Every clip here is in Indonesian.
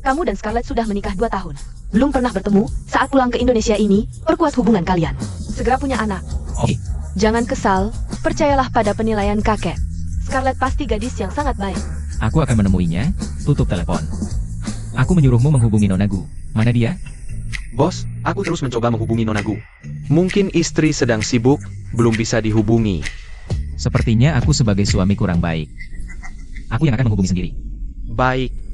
Kamu dan Scarlett sudah menikah 2 tahun. Belum pernah bertemu, saat pulang ke Indonesia ini, perkuat hubungan kalian. Segera punya anak. Oke. Jangan kesal, percayalah pada penilaian kakek. Scarlett pasti gadis yang sangat baik. Aku akan menemuinya, tutup telepon. Aku menyuruhmu menghubungi Nona Gu. Mana dia? Bos, aku terus mencoba menghubungi Nona Gu. Mungkin istri sedang sibuk, belum bisa dihubungi. Sepertinya aku sebagai suami kurang baik. Aku yang akan menghubungi sendiri. Baik.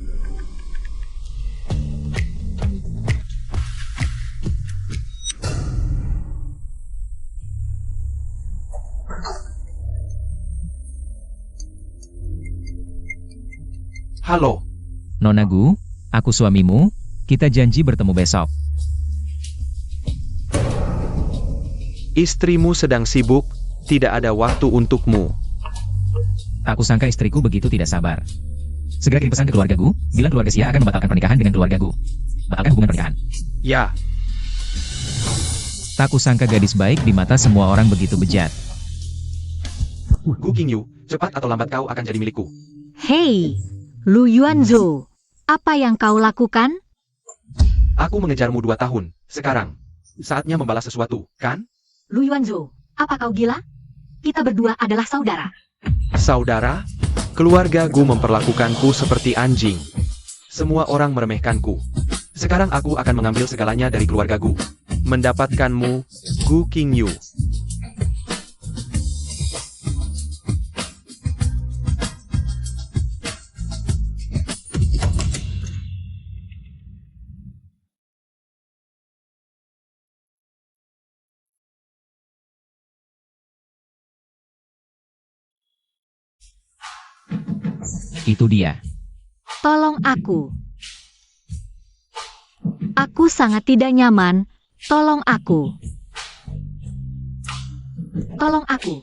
Halo. Nona Gu, aku suamimu, kita janji bertemu besok. Istrimu sedang sibuk, tidak ada waktu untukmu. Aku sangka istriku begitu tidak sabar. Segera kirim pesan ke keluarga Gu, bilang keluarga Xia akan membatalkan pernikahan dengan keluarga Gu. Batalkan hubungan pernikahan. Ya, Tak kusangka gadis baik di mata semua orang begitu bejat. Gu Qingyu, cepat atau lambat kau akan jadi milikku. Hei, Lu Yuanzhou, apa yang kau lakukan? Aku mengejarmu 2 tahun, sekarang. Saatnya membalas sesuatu, kan? Lu Yuanzhou, apa kau gila? Kita berdua adalah saudara. Saudara, keluarga Gu memperlakukanku seperti anjing. Semua orang meremehkanku. Sekarang aku akan mengambil segalanya dari keluarga Gu. Mendapatkanmu, Gu Qingyu. Itu dia. Tolong aku. Aku sangat tidak nyaman. Tolong aku. Tolong aku.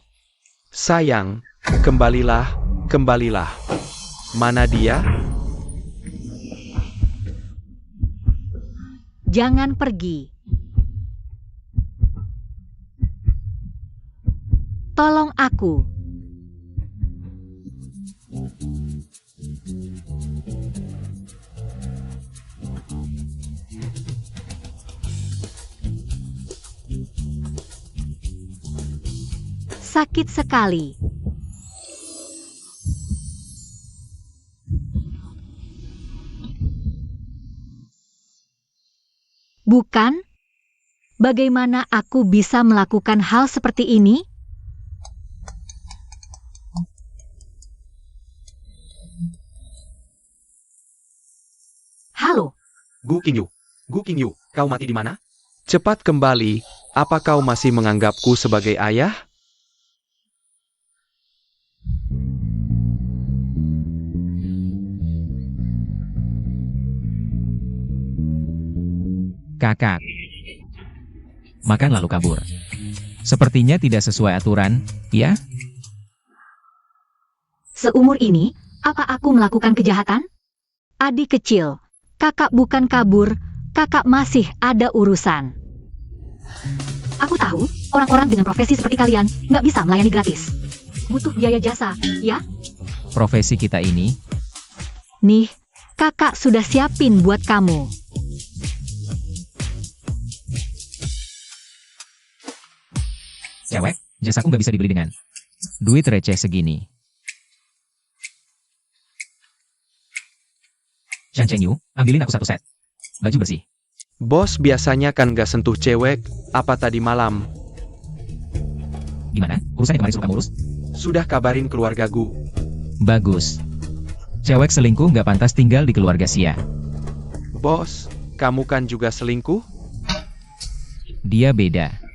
Sayang, kembalilah, kembalilah. Mana dia? Jangan pergi. Tolong aku. Sakit sekali. Bukan? Bagaimana aku bisa melakukan hal seperti ini? Halo. Gu Qingyu. Gu Qingyu, kau mati di mana? Cepat kembali, apa kau masih menganggapku sebagai ayah? Kakak. Makan lalu kabur. Sepertinya tidak sesuai aturan, ya? Seumur ini, apa aku melakukan kejahatan? Adik kecil, kakak bukan kabur, kakak masih ada urusan. Aku tahu, orang-orang dengan profesi seperti kalian nggak bisa melayani gratis. Butuh biaya jasa, ya? Profesi kita ini, Nih, kakak sudah siapin buat kamu. cewek, jasaku nggak bisa dibeli dengan duit receh segini. Shan Chengyu, ambilin aku 1 set baju bersih. Bos biasanya kan gak sentuh cewek, apa tadi malam? Gimana? Urusan yang kemarin suruh kamu urus? Sudah kabarin keluarga Gu. Bagus. Cewek selingkuh nggak pantas tinggal di keluarga Xia. Bos, kamu kan juga selingkuh? Dia beda.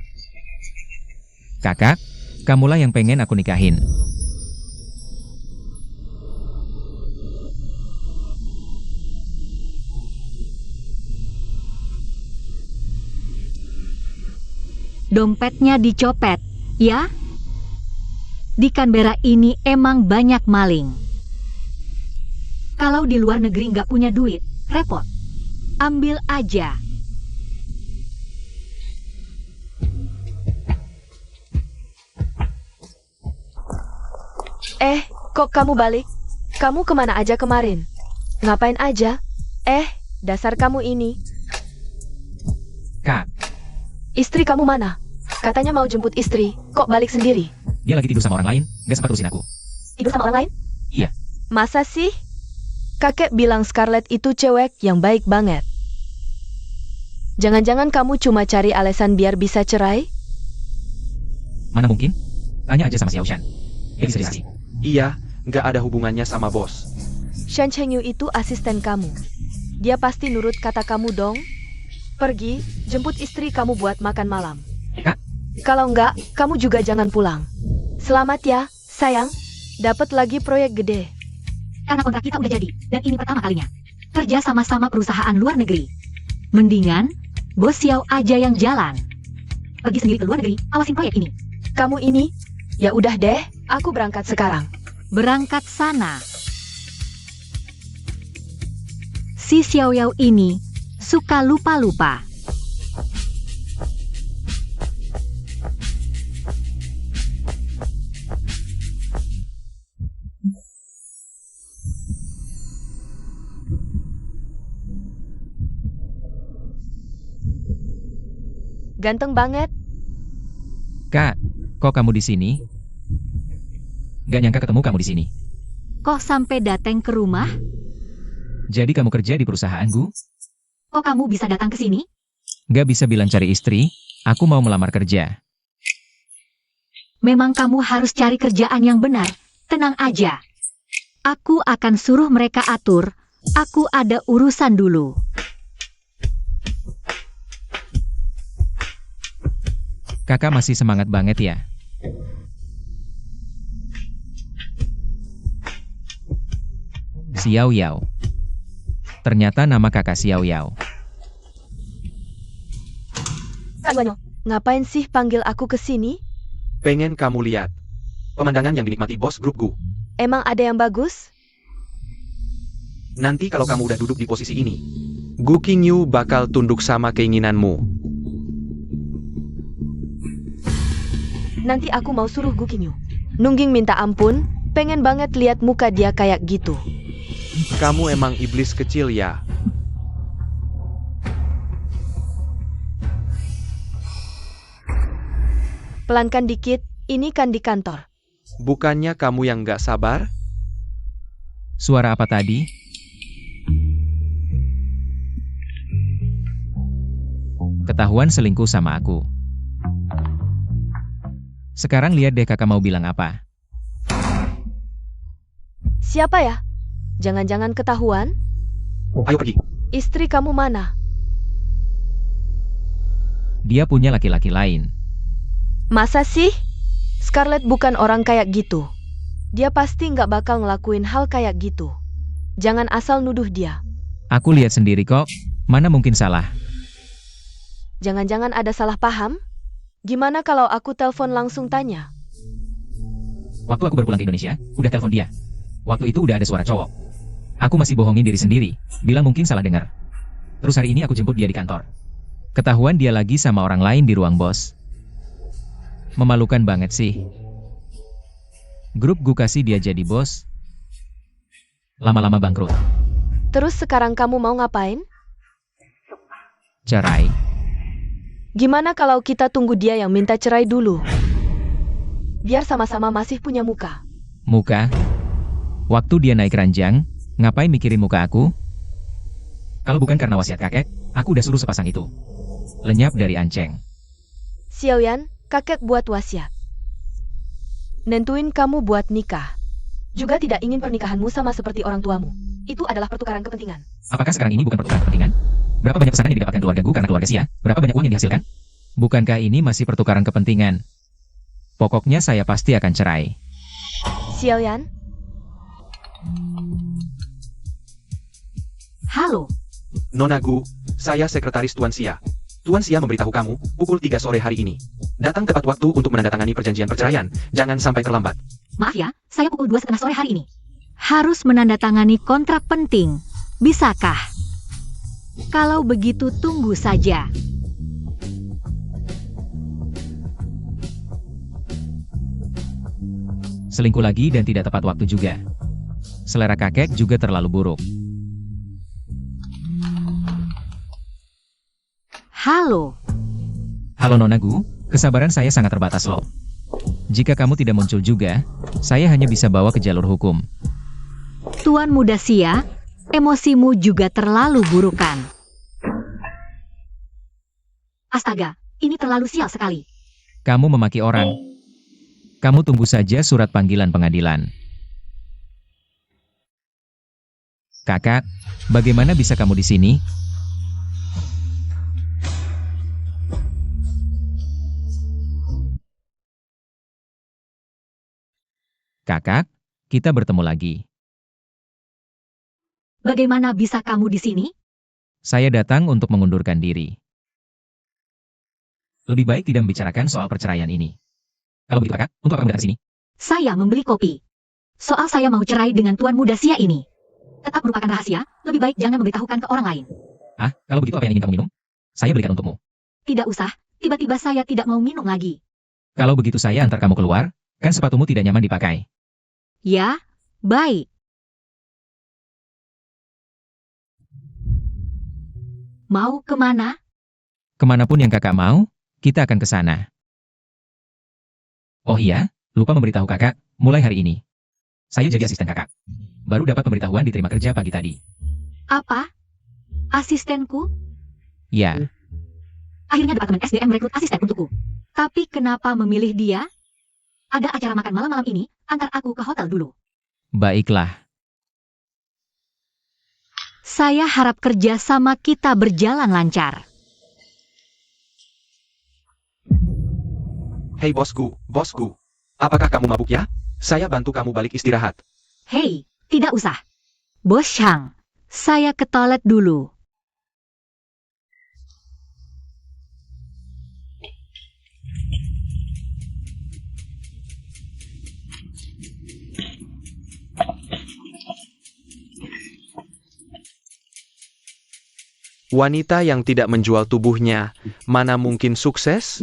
Kakak, kamulah yang pengen aku nikahin. Dompetnya dicopet, ya? Di Canberra ini emang banyak maling. Kalau di luar negeri nggak punya duit, repot. Ambil aja. Kok kamu balik? Kamu kemana aja kemarin? Ngapain aja? Dasar kamu ini. Kak, Istri kamu mana? Katanya mau jemput istri, kok balik sendiri? dia lagi tidur sama orang lain, gak sempat urusin aku. Tidur sama orang lain? Iya. Masa sih? Kakek bilang Scarlett itu cewek yang baik banget. Jangan-jangan kamu cuma cari alasan biar bisa cerai? Mana mungkin? Tanya aja sama Xiaoshan. Dia bisa dikasih. Iya, nggak ada hubungannya sama bos. Shan Chengyu itu asisten kamu. Dia pasti nurut kata kamu dong. Pergi, jemput istri kamu buat makan malam. Kak, Kalau enggak, kamu juga jangan pulang. Selamat ya, sayang. Dapat lagi proyek gede. Karena kontrak kita udah jadi, dan ini pertama kalinya. Kerja sama-sama perusahaan luar negeri. Mendingan, Bos Xiao aja yang jalan. Pergi sendiri ke luar negeri, awasin proyek ini. Kamu ini? Ya udah deh, aku berangkat sekarang. Berangkat sana. Si Xiao Yao ini suka lupa-lupa. Ganteng banget. Kak, kok kamu di sini? Gak nyangka ketemu kamu di sini. Kok sampai datang ke rumah? Jadi kamu kerja di perusahaanku? Kok kamu bisa datang ke sini? Gak bisa bilang cari istri, aku mau melamar kerja. Memang kamu harus cari kerjaan yang benar. Tenang aja. Aku akan suruh mereka atur. Aku ada urusan dulu. Kakak masih semangat banget ya? Xiao Yao. Ternyata nama kakak Xiao Yao. Kak Duanyo, ngapain sih panggil aku ke sini? Pengen kamu lihat pemandangan yang dinikmati bos grup Gu. Emang ada yang bagus? Nanti kalau kamu udah duduk di posisi ini, Gu Qingyu bakal tunduk sama keinginanmu. Nanti aku mau suruh Gu Qingyu. Nungging minta ampun, pengen banget lihat muka dia kayak gitu. Kamu emang iblis kecil ya. Pelankan dikit, ini kan di kantor. Bukannya kamu yang nggak sabar? Suara apa tadi? Ketahuan selingkuh sama aku. Sekarang lihat deh kakak mau bilang apa. Siapa ya? Jangan-jangan ketahuan? Ayo pergi. Istri kamu mana? Dia punya laki-laki lain. Masa sih? Scarlett bukan orang kayak gitu. Dia pasti nggak bakal ngelakuin hal kayak gitu. Jangan asal nuduh dia. Aku lihat sendiri kok, mana mungkin salah. Jangan-jangan ada salah paham? Gimana kalau aku telepon langsung tanya? Waktu aku berpulang ke Indonesia, udah telepon dia. Waktu itu udah ada suara cowok. Aku masih bohongin diri sendiri, bilang mungkin salah dengar. Terus hari ini aku jemput dia di kantor. Ketahuan dia lagi sama orang lain di ruang bos. Memalukan banget sih. Grup Gu kasih dia jadi bos. Lama-lama bangkrut. Terus sekarang kamu mau ngapain? Cerai. Gimana kalau kita tunggu dia yang minta cerai dulu? Biar sama-sama masih punya muka. Muka? Waktu dia naik ranjang, ngapain mikirin muka aku? Kalau bukan karena wasiat kakek, aku udah suruh sepasang itu. Lenyap dari Anceng. Xiaoyan, kakek buat wasiat. Nentuin kamu buat nikah. Juga tidak ingin pernikahanmu sama seperti orang tuamu. Itu adalah pertukaran kepentingan. Apakah sekarang ini bukan pertukaran kepentingan? Berapa banyak pesanan yang didapatkan keluarga Gu karena keluarga Xia? Berapa banyak uang yang dihasilkan? Bukankah ini masih pertukaran kepentingan? Pokoknya saya pasti akan cerai. Xiaoyan, Halo, Nona Gu, saya sekretaris Tuan Xia. Tuan Xia memberitahu kamu, pukul 3 sore hari ini. Datang tepat waktu untuk menandatangani perjanjian perceraian. Jangan sampai terlambat. maaf ya, saya pukul 2:30 sore hari ini. Harus menandatangani kontrak penting. Bisakah? Kalau begitu tunggu saja. Selingkuh lagi dan tidak tepat waktu juga. Selera kakek juga terlalu buruk. Halo. Halo Nona Gu, kesabaran saya sangat terbatas loh. Jika kamu tidak muncul juga, saya hanya bisa bawa ke jalur hukum. Tuan Muda Sia, emosimu juga terlalu burukan. Astaga, ini terlalu sial sekali. Kamu memaki orang. Kamu tunggu saja surat panggilan pengadilan. Kakak, bagaimana bisa kamu di sini? Kakak, kita bertemu lagi. Bagaimana bisa kamu di sini? Saya datang untuk mengundurkan diri. Lebih baik tidak membicarakan soal perceraian ini. Kalau begitu kakak, untuk apa kamu datang ke sini? Saya membeli kopi. Soal saya mau cerai dengan Tuan Muda Sia ini. Tetap merupakan rahasia, lebih baik jangan memberitahukan ke orang lain. Ah, kalau begitu apa yang ingin kamu minum? Saya belikan untukmu. Tidak usah, tiba-tiba saya tidak mau minum lagi. Kalau begitu saya antar kamu keluar, kan sepatumu tidak nyaman dipakai. Ya, baik. Mau kemana? Kemanapun yang kakak mau, kita akan ke sana. Oh iya, lupa memberitahu kakak, mulai hari ini. Saya jadi asisten kakak. Baru dapat pemberitahuan diterima kerja pagi tadi. Apa? Asistenku? Ya, Akhirnya Departemen SDM merekrut asisten untukku. Tapi kenapa memilih dia? Ada acara makan malam-malam ini, antar aku ke hotel dulu. baiklah. Saya harap kerja sama kita berjalan lancar. Hei bosku, bosku. Apakah kamu mabuk ya? Saya bantu kamu balik istirahat. Hei, tidak usah. Bos Shang, saya ke toilet dulu. Wanita yang tidak menjual tubuhnya, mana mungkin sukses?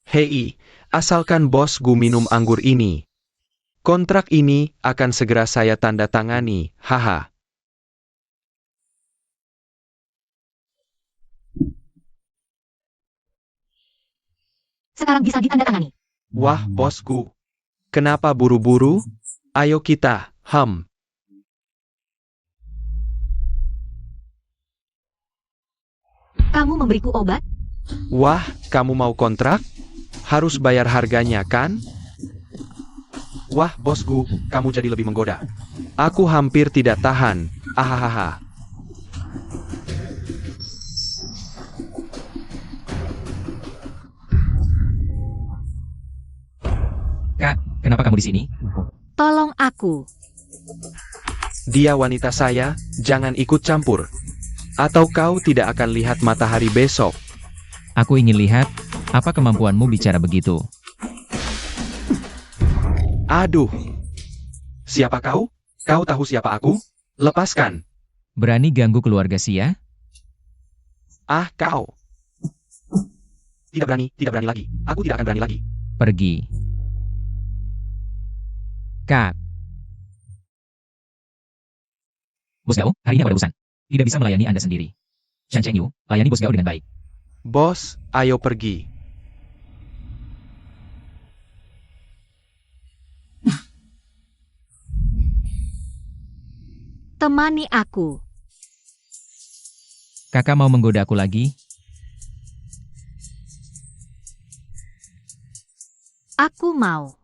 Hei, asalkan bos Gu minum anggur ini. Kontrak ini akan segera saya tanda tangani, haha. Sekarang bisa ditandatangani. Wah, bosku. Kenapa buru-buru? Ayo kita, Kamu memberiku obat? Wah, kamu mau kontrak? Harus bayar harganya, kan? Wah, bosku, kamu jadi lebih menggoda. Aku hampir tidak tahan. Ahahaha. Kak, kenapa kamu di sini? Tolong aku. Dia wanita saya, jangan ikut campur. Atau kau tidak akan lihat matahari besok. Aku ingin lihat, apa kemampuanmu bicara begitu? Aduh. Siapa kau? Kau tahu siapa aku? Lepaskan. Berani ganggu keluarga Sia? Ah, kau. Tidak berani lagi. Aku tidak akan berani lagi. Pergi. Kak. Bos Gao, hari ini aku ada urusan. Tidak bisa melayani Anda sendiri. Shan Chengyu, layani Bos Gao dengan baik. Bos, ayo pergi. Temani aku. Kakak mau menggoda aku lagi? Aku mau.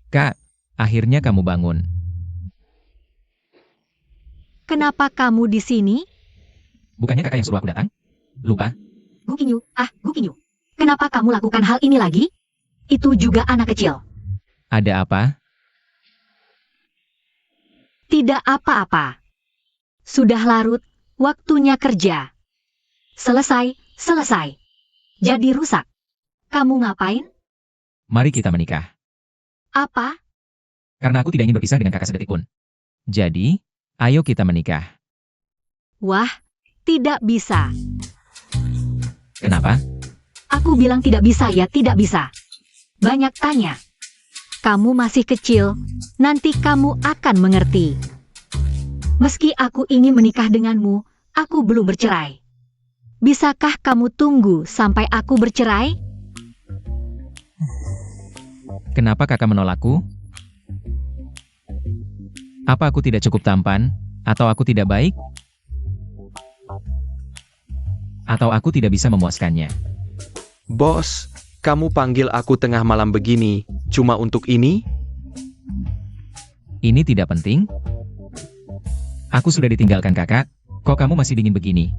Kak, akhirnya kamu bangun. Kenapa kamu di sini? Bukannya kakak yang suruh aku datang? Lupa? Gu Qingyu. Kenapa kamu lakukan hal ini lagi? Itu juga anak kecil. Ada apa? Tidak apa-apa. Sudah larut, waktunya kerja. Selesai. Jadi rusak. Kamu ngapain? Mari kita menikah. Apa? Karena aku tidak ingin berpisah dengan kakak sedetik pun. Jadi, ayo kita menikah. Wah, tidak bisa. Kenapa? Aku bilang tidak bisa ya, tidak bisa. Banyak tanya. Kamu masih kecil, nanti kamu akan mengerti. Meski aku ingin menikah denganmu, aku belum bercerai. Bisakah kamu tunggu sampai aku bercerai? Kenapa kakak menolakku? Apa aku tidak cukup tampan? Atau aku tidak baik? Atau aku tidak bisa memuaskannya? Bos, kamu panggil aku tengah malam begini, cuma untuk ini? Ini tidak penting? Aku sudah ditinggalkan kakak, kok kamu masih dingin begini?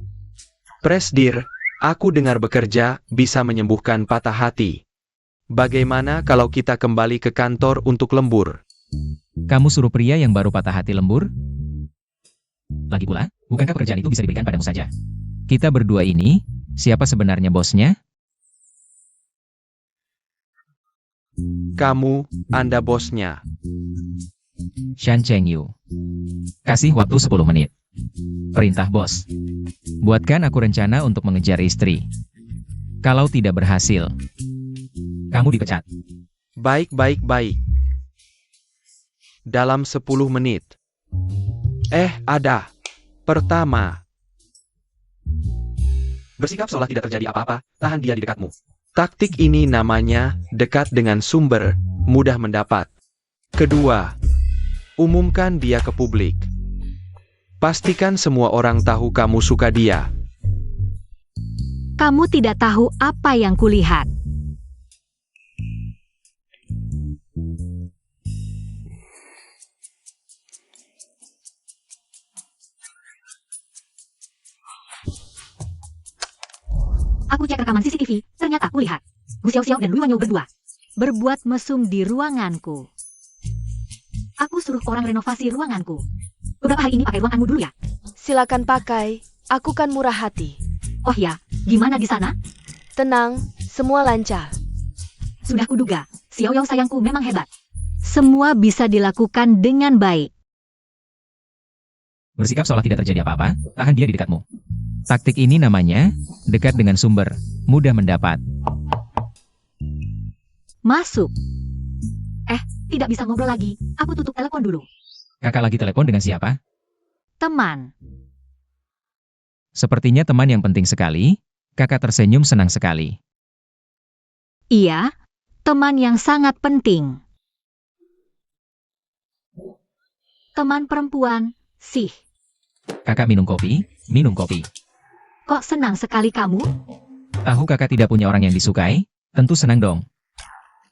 Presdir, aku dengar bekerja bisa menyembuhkan patah hati. Bagaimana kalau kita kembali ke kantor untuk lembur? Kamu suruh pria yang baru patah hati lembur? Lagi pula, bukankah pekerjaan itu bisa diberikan padamu saja? Kita berdua ini, siapa sebenarnya bosnya? Kamu, Anda bosnya. Shan Chengyu. Kasih waktu 10 menit. Perintah bos. Buatkan aku rencana untuk mengejar istri. Kalau tidak berhasil, kamu dipecat. Baik. Dalam 10 menit. Ada. Pertama. Bersikap seolah tidak terjadi apa-apa, tahan dia di dekatmu. Taktik ini namanya dekat dengan sumber, mudah mendapat. Kedua, umumkan dia ke publik. Pastikan semua orang tahu kamu suka dia. Kamu tidak tahu apa yang kulihat. Aku cek rekaman CCTV, ternyata aku lihat Gu Xiaoxiao dan Lui Wanyo berdua berbuat mesum di ruanganku. Aku suruh orang renovasi ruanganku. Beberapa hari ini pakai ruanganmu dulu ya. Silakan pakai, aku kan murah hati. Oh ya, gimana di sana? Tenang, semua lancar. Sudah kuduga, Xiao Yao sayangku memang hebat. Semua bisa dilakukan dengan baik. Bersikap seolah tidak terjadi apa-apa, tahan dia di dekatmu. Taktik ini namanya dekat dengan sumber, mudah mendapat. Masuk. Tidak bisa ngobrol lagi. Aku tutup telepon dulu. Kakak lagi telepon dengan siapa? Teman. Sepertinya teman yang penting sekali. Kakak tersenyum senang sekali. Iya, teman yang sangat penting. Teman perempuan, sih. Kakak minum kopi, minum kopi. Kok senang sekali kamu? Tahu kakak tidak punya orang yang disukai? Tentu senang dong.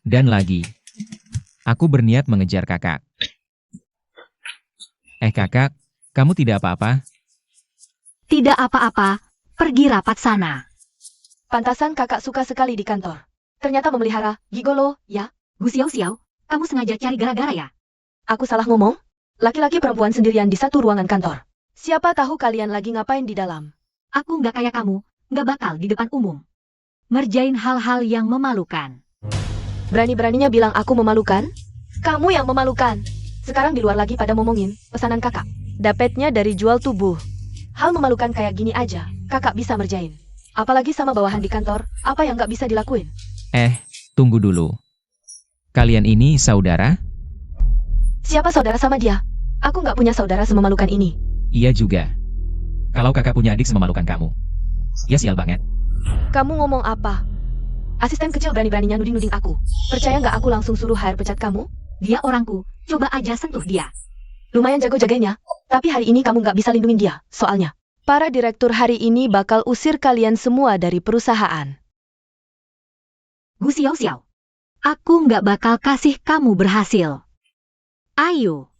Dan lagi, aku berniat mengejar kakak. Kakak, kamu tidak apa-apa? Tidak apa-apa, pergi rapat sana. Pantasan kakak suka sekali di kantor. Ternyata memelihara gigolo, ya? Gu Xiaoxiao, kamu sengaja cari gara-gara ya? Aku salah ngomong? Laki-laki perempuan sendirian di satu ruangan kantor. Siapa tahu kalian lagi ngapain di dalam? Aku nggak kayak kamu, nggak bakal di depan umum. Ngerjain hal-hal yang memalukan. Berani-beraninya bilang aku memalukan? Kamu yang memalukan. Sekarang di luar lagi pada ngomongin pesanan kakak. Dapetnya dari jual tubuh. Hal memalukan kayak gini aja, kakak bisa merjain. Apalagi sama bawahan di kantor, apa yang nggak bisa dilakuin? Tunggu dulu. Kalian ini saudara? Siapa saudara sama dia? Aku nggak punya saudara sememalukan ini. Iya juga. Kalau kakak punya adik sememalukan kamu. Ya sial banget. Kamu ngomong apa? Asisten kecil berani-beraninya nuding-nuding aku. Percaya nggak aku langsung suruh HR pecat kamu? Dia orangku, coba aja sentuh dia. Lumayan jago jaganya, tapi hari ini kamu nggak bisa lindungin dia, soalnya. Para direktur hari ini bakal usir kalian semua dari perusahaan. Gu Xiaoxiao, aku nggak bakal kasih kamu berhasil. Ayo.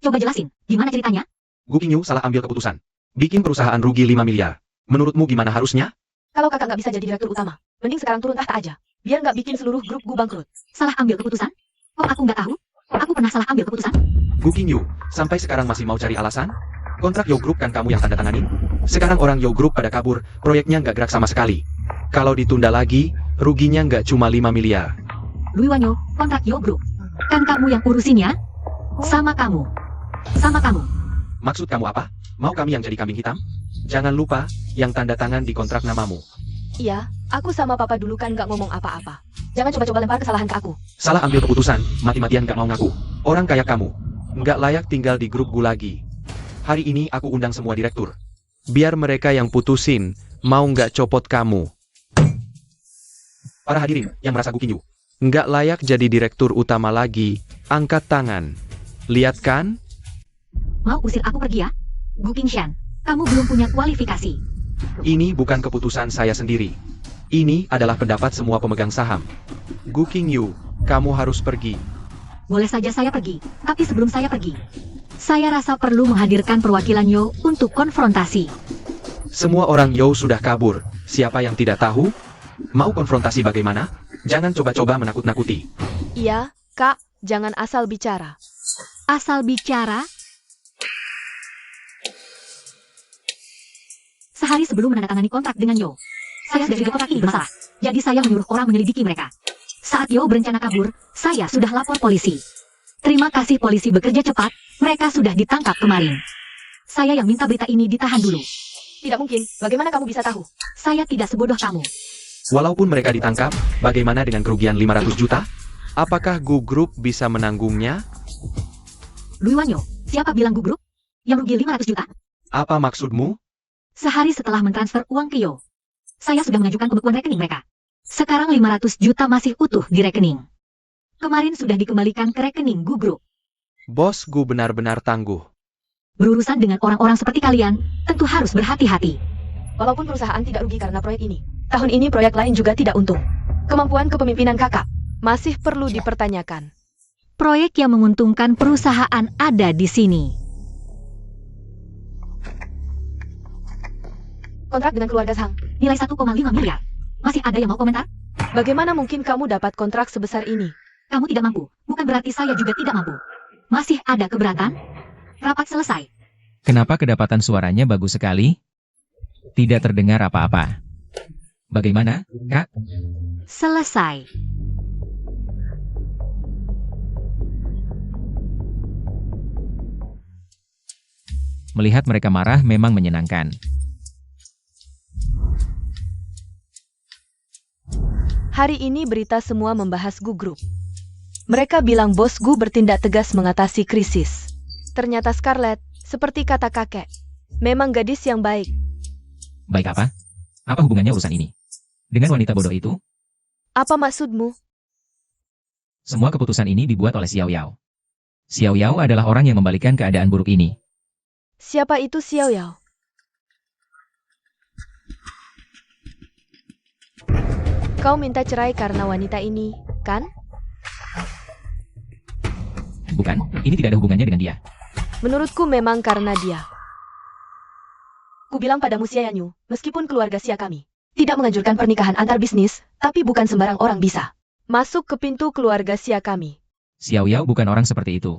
Coba jelasin, gimana ceritanya? Gu Qingyu salah ambil keputusan. Bikin perusahaan rugi 5 miliar. Menurutmu gimana harusnya? Kalau kakak nggak bisa jadi direktur utama, mending sekarang turun tahta aja. Biar nggak bikin seluruh grup Gu bangkrut. Salah ambil keputusan? Kok aku nggak tahu? Aku pernah salah ambil keputusan? Gu Qingyu, sampai sekarang masih mau cari alasan? Kontrak Yo Group kan kamu yang tanda tanganin? Sekarang orang Yo Group pada kabur, proyeknya nggak gerak sama sekali. Kalau ditunda lagi, ruginya nggak cuma 5 miliar. Lui Wanyo, kontrak Yo Group. Kan kamu yang urusin ya? Sama kamu. Sama kamu. Maksud kamu apa? Mau kami yang jadi kambing hitam? Jangan lupa, yang tanda tangan di kontrak namamu. Iya, aku sama papa dulu kan nggak ngomong apa-apa. Jangan coba-coba lempar kesalahan ke aku. Salah ambil keputusan, mati-matian nggak mau ngaku. Orang kayak kamu, nggak layak tinggal di grup gue lagi. Hari ini aku undang semua direktur. Biar mereka yang putusin, mau nggak copot kamu. Para hadirin yang merasa Gu Qingyu nggak layak jadi direktur utama lagi, angkat tangan. Lihat kan? Mau usir aku pergi ya? Gu Qingshan, kamu belum punya kualifikasi. Ini bukan keputusan saya sendiri. Ini adalah pendapat semua pemegang saham. Gu Qingyu, kamu harus pergi. Boleh saja saya pergi, tapi sebelum saya pergi, saya rasa perlu menghadirkan perwakilan Yo untuk konfrontasi. Semua orang Yo sudah kabur. Siapa yang tidak tahu? Mau konfrontasi bagaimana? Jangan coba-coba menakut-nakuti. Iya, Kak, jangan asal bicara. Asal bicara? Sehari sebelum menandatangani kontrak dengan Yo, saya sudah curiga kontrak ini bermasalah. Jadi saya menyuruh orang menyelidiki mereka. Saat Yo berencana kabur, saya sudah lapor polisi. Terima kasih polisi bekerja cepat, mereka sudah ditangkap kemarin. Saya yang minta berita ini ditahan dulu. Tidak mungkin, bagaimana kamu bisa tahu? Saya tidak sebodoh kamu. Walaupun mereka ditangkap, bagaimana dengan kerugian 500 juta? Apakah Gu Group bisa menanggungnya? Lui Wanyo, siapa bilang Gu Group? Yang rugi 500 juta? Apa maksudmu? Sehari setelah mentransfer uang ke Yo, saya sudah mengajukan pembekuan rekening mereka. Sekarang 500 juta masih utuh di rekening. Kemarin sudah dikembalikan ke rekening Gu Group. Bos Gu benar-benar tangguh. Berurusan dengan orang-orang seperti kalian, tentu harus berhati-hati. Walaupun perusahaan tidak rugi karena proyek ini, tahun ini proyek lain juga tidak untung. Kemampuan kepemimpinan kakak masih perlu dipertanyakan. Proyek yang menguntungkan perusahaan ada di sini. Kontrak dengan keluarga Sang. Nilai 1,5 miliar. Masih ada yang mau komentar? Bagaimana mungkin kamu dapat kontrak sebesar ini? Kamu tidak mampu, bukan berarti saya juga tidak mampu. Masih ada keberatan? Rapat selesai. Kenapa kedapatan suaranya bagus sekali? Tidak terdengar apa-apa. Bagaimana, Kak? Selesai. Melihat mereka marah memang menyenangkan. Hari ini berita semua membahas Gu Group. Mereka bilang bos Gu bertindak tegas mengatasi krisis. Ternyata Scarlett, seperti kata kakek, memang gadis yang baik. Baik apa? Apa hubungannya urusan ini dengan wanita bodoh itu? Apa maksudmu? Semua keputusan ini dibuat oleh Xiao Yao. Xiao Yao adalah orang yang membalikan keadaan buruk ini. Siapa itu Xiao Yao? Kau minta cerai karena wanita ini, kan? Bukan, ini tidak ada hubungannya dengan dia. Menurutku memang karena dia. Ku bilang padamu Xia Yanyu, meskipun keluarga Xia kami tidak menganjurkan pernikahan antar bisnis, tapi bukan sembarang orang bisa masuk ke pintu keluarga Xia kami. Xiao Yao bukan orang seperti itu.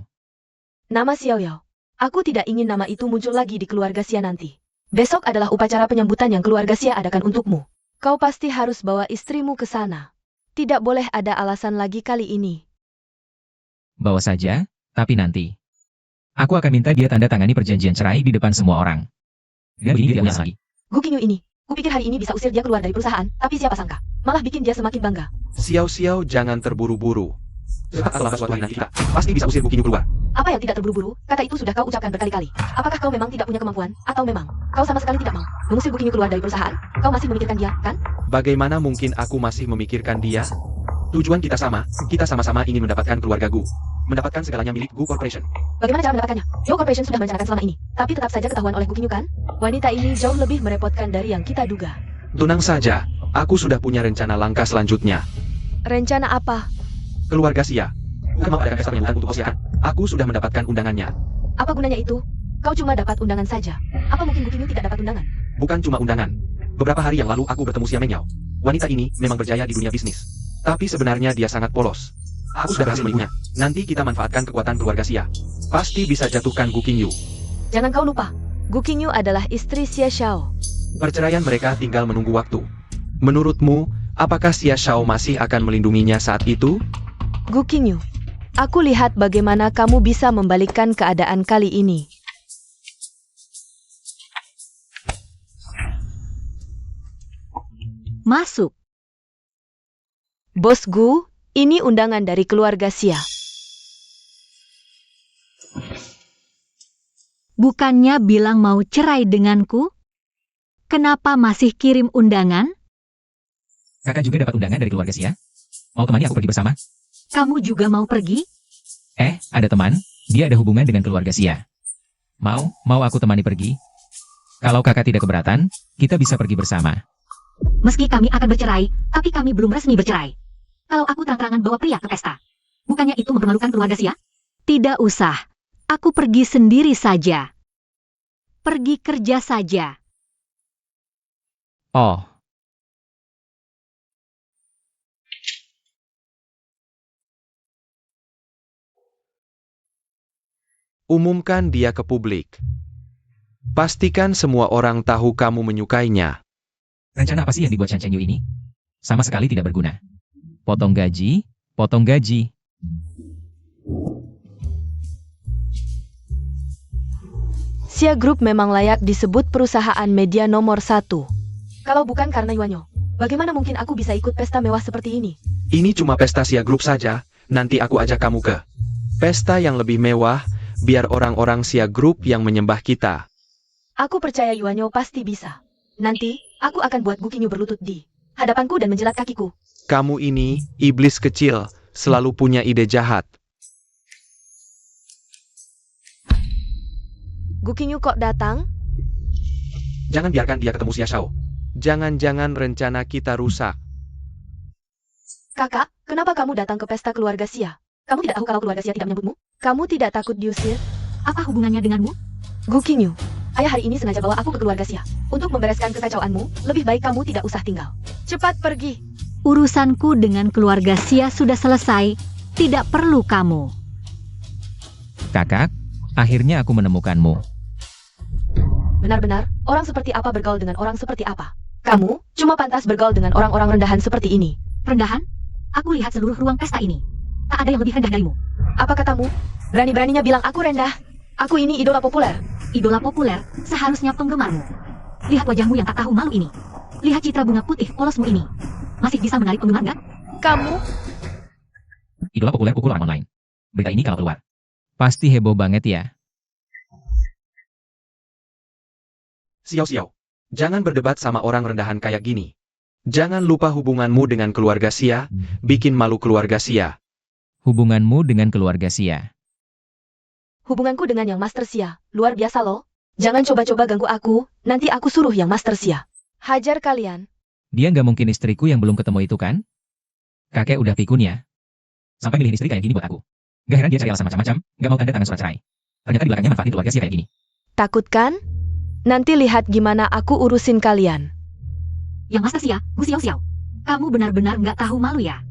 Nama Xiao Yao. Aku tidak ingin nama itu muncul lagi di keluarga Xia nanti. Besok adalah upacara penyambutan yang keluarga Xia adakan untukmu. Kau pasti harus bawa istrimu ke sana. Tidak boleh ada alasan lagi kali ini. Bawa saja, tapi nanti. Aku akan minta dia tanda tangani perjanjian cerai di depan semua orang. Dan ini tidak lagi. Gu Qingyu ini, kupikir hari ini bisa usir dia keluar dari perusahaan, tapi siapa sangka, malah bikin dia semakin bangga. Xiao-Xiao jangan terburu-buru. Setelah suatu hari nanti kita pasti bisa usir Gu Qingyu keluar. Apa yang tidak terburu-buru? Kata itu sudah kau ucapkan berkali-kali. Apakah kau memang tidak punya kemampuan, atau memang kau sama sekali tidak mau mengusir Gu Qingyu keluar dari perusahaan? Kau masih memikirkan dia, kan? Bagaimana mungkin aku masih memikirkan dia? Tujuan kita sama, kita sama-sama ingin mendapatkan keluarga Gu. Mendapatkan segalanya milik Gu Corporation. Bagaimana cara mendapatkannya? Yo Corporation sudah merencanakan selama ini, tapi tetap saja ketahuan oleh Gu Qingyu, kan? Wanita ini jauh lebih merepotkan dari yang kita duga. Tenang saja, aku sudah punya rencana langkah selanjutnya. Rencana apa? Keluarga Xia. Bukan mau adakan pesta penyambutan untuk Xia. Aku sudah mendapatkan undangannya. Apa gunanya itu? Kau cuma dapat undangan saja. Apa mungkin Gu Qingyu tidak dapat undangan? Bukan cuma undangan. Beberapa hari yang lalu aku bertemu Xia Mengyao. Wanita ini memang berjaya di dunia bisnis. Tapi sebenarnya dia sangat polos. Aku sudah berhasil menipunya. Nanti kita manfaatkan kekuatan keluarga Xia. Pasti bisa jatuhkan Gu Qingyu. Jangan kau lupa, Gu Qingyu adalah istri Xia Xiao. Perceraian mereka tinggal menunggu waktu. Menurutmu, apakah Xia Xiao masih akan melindunginya saat itu? Gu Qingyu, aku lihat bagaimana kamu bisa membalikkan keadaan kali ini. Masuk. Bos Gu, ini undangan dari keluarga Xia. Bukannya bilang mau cerai denganku? Kenapa masih kirim undangan? Kakak juga dapat undangan dari keluarga Xia? Mau temani aku pergi bersama? Kamu juga mau pergi? Ada teman, dia ada hubungan dengan keluarga Xia. Mau aku temani pergi? Kalau kakak tidak keberatan, kita bisa pergi bersama. Meski kami akan bercerai, tapi kami belum resmi bercerai. Kalau aku terang-terangan bawa pria ke pesta, bukannya itu mempermalukan keluarga Xia? Tidak usah. Aku pergi sendiri saja. Pergi kerja saja. Oh, Umumkan dia ke publik. Pastikan semua orang tahu kamu menyukainya. rencana apa sih yang dibuat Chen Chengyu ini? Sama sekali tidak berguna. Potong gaji, potong gaji. Xia Group memang layak disebut perusahaan media nomor 1. Kalau bukan karena Yuanyo, bagaimana mungkin aku bisa ikut pesta mewah seperti ini? Ini cuma pesta Xia Group saja, nanti aku ajak kamu ke pesta yang lebih mewah, biar orang-orang Xia Group yang menyembah kita. Aku percaya Yuanyo pasti bisa. Nanti, aku akan buat Gu Qingyu berlutut di hadapanku dan menjilat kakiku. Kamu ini, iblis kecil, selalu punya ide jahat. Gu Qingyu kok datang? Jangan biarkan dia ketemu Xia Xiao. Jangan-jangan rencana kita rusak. Kakak, kenapa kamu datang ke pesta keluarga Xia? Kamu tidak tahu kalau keluarga Xia tidak menyebutmu? Kamu tidak takut diusir? Apa hubungannya denganmu? Gu Qingyu, ayah hari ini sengaja bawa aku ke keluarga Xia. Untuk membereskan kekacauanmu, lebih baik kamu tidak usah tinggal. Cepat pergi. Urusanku dengan keluarga Xia sudah selesai. Tidak perlu kamu. Kakak, akhirnya aku menemukanmu. Benar-benar, orang seperti apa bergaul dengan orang seperti apa? Kamu cuma pantas bergaul dengan orang-orang rendahan seperti ini. Rendahan? Aku lihat seluruh ruang pesta ini. Tak ada yang lebih rendah darimu. Apa katamu? Berani-beraninya bilang aku rendah. Aku ini idola populer. Idola populer, seharusnya penggemarmu. Lihat wajahmu yang tak tahu malu ini. Lihat citra bunga putih polosmu ini. Masih bisa menarik penggemar nggak? Kamu? Idola populer pukul orang online. Berita ini kalau keluar, pasti heboh banget ya. Xiao, jangan berdebat sama orang rendahan kayak gini. Jangan lupa hubunganmu dengan keluarga Xia, bikin malu keluarga Xia. Hubunganmu dengan keluarga Xia. Hubunganku dengan yang Master Xia, luar biasa loh. Jangan coba-coba ganggu aku, nanti aku suruh yang Master Xia. Hajar kalian. Dia nggak mungkin istriku yang belum ketemu itu kan? Kakek udah pikun ya. Sampai milih istri kayak gini buat aku. Gak heran dia cari alasan macam-macam, nggak mau tanda tangan surat cerai. Ternyata di belakangnya manfaatin keluarga Xia kayak gini. Takut kan? Nanti lihat gimana aku urusin kalian. Yang Master Xia, Gu Xiao. Kamu benar-benar nggak tahu malu ya?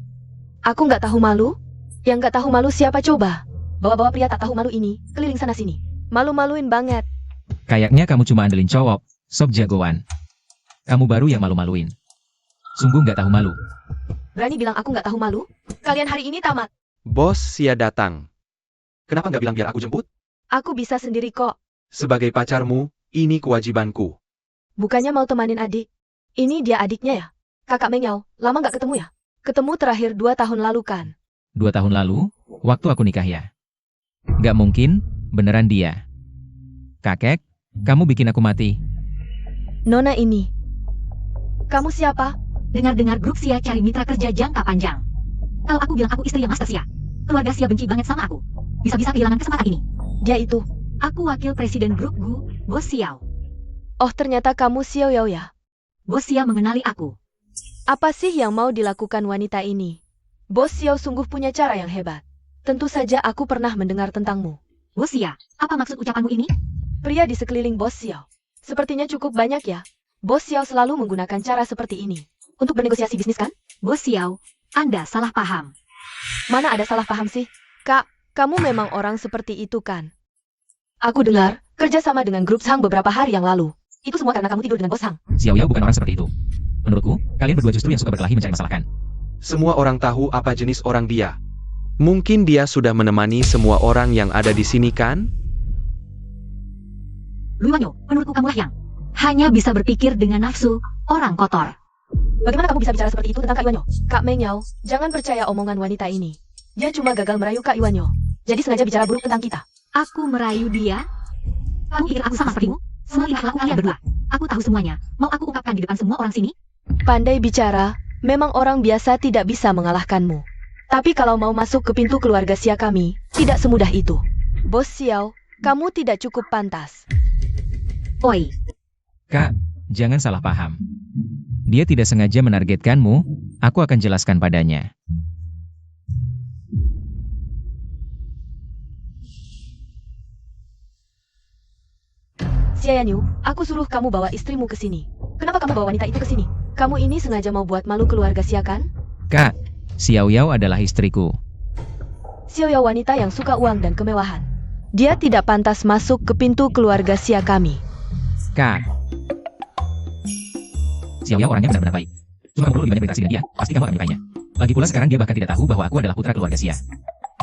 Aku nggak tahu malu? Yang nggak tahu malu siapa coba? Bawa-bawa pria tak tahu malu ini, keliling sana-sini. Malu-maluin banget. Kayaknya kamu cuma andelin cowok, sok jagoan. Kamu baru yang malu-maluin. Sungguh nggak tahu malu. Berani bilang aku nggak tahu malu? Kalian hari ini tamat. Bos Xia datang. Kenapa nggak bilang biar aku jemput? Aku bisa sendiri kok. Sebagai pacarmu, ini kewajibanku. Bukannya mau temanin adik. Ini dia adiknya ya? Kakak Mengyao, lama nggak ketemu ya? Ketemu terakhir 2 tahun lalu kan? 2 tahun lalu, waktu aku nikah ya. Nggak mungkin, beneran dia. Kakek, kamu bikin aku mati. Nona ini. Kamu siapa? Dengar-dengar grup Xia cari mitra kerja jangka panjang. Kalau aku bilang aku istri yang Master Xia, keluarga Xia benci banget sama aku. Bisa-bisa kehilangan kesempatan ini. Dia itu. Aku wakil presiden grup Gu, Bos Xiao. Oh ternyata kamu Xiao Yao ya? Bos Xia mengenali aku. Apa sih yang mau dilakukan wanita ini? Bos Xiao sungguh punya cara yang hebat. Tentu saja aku pernah mendengar tentangmu. Bos Xia, apa maksud ucapanmu ini? Pria di sekeliling Bos Xiao. Sepertinya cukup banyak ya. Bos Xiao selalu menggunakan cara seperti ini. Untuk bernegosiasi bisnis kan? Bos Xiao, Anda salah paham. Mana ada salah paham sih? Kak, kamu memang orang seperti itu kan? Aku dengar, Kerja sama dengan grup Sang beberapa hari yang lalu. Itu semua karena kamu tidur dengan bos Sang. Xiao Yao bukan orang seperti itu. Menurutku, kalian berdua justru yang suka berkelahi mencari masalah kan? Semua orang tahu apa jenis orang dia. Mungkin dia sudah menemani semua orang yang ada di sini kan? Luanyo, menurutku kamulah yang hanya bisa berpikir dengan nafsu, orang kotor. Bagaimana kamu bisa bicara seperti itu tentang Kak Iwanyo? Kak Mengyao, jangan percaya omongan wanita ini. Dia cuma gagal merayu Kak Iwanyo. Jadi sengaja bicara buruk tentang kita. Aku merayu dia? Kamu pikir aku sama sepertimu? Semua tingkah laku kalian berdua. Aku tahu semuanya. Mau aku ungkapkan di depan semua orang sini? Pandai bicara, memang orang biasa tidak bisa mengalahkanmu. Tapi kalau mau masuk ke pintu keluarga Xia kami, tidak semudah itu. Bos Xiao, kamu tidak cukup pantas. Oi, Kak, jangan salah paham. Dia tidak sengaja menargetkanmu, aku akan jelaskan padanya. Xia Yanyu, aku suruh kamu bawa istrimu ke sini. Kenapa kamu bawa wanita itu ke sini? Kamu ini sengaja mau buat malu keluarga Xia kan? Kak, Xiao Yao adalah istriku. Xiao Yao wanita yang suka uang dan kemewahan. Dia tidak pantas masuk ke pintu keluarga Xia kami. Kak. Xiao Yao orangnya benar-benar baik. Cuma kamu perlu lebih banyak berinteraksi dengan dia, pasti kamu akan menyukainya. Lagi pula sekarang dia bahkan tidak tahu bahwa aku adalah putra keluarga Xia.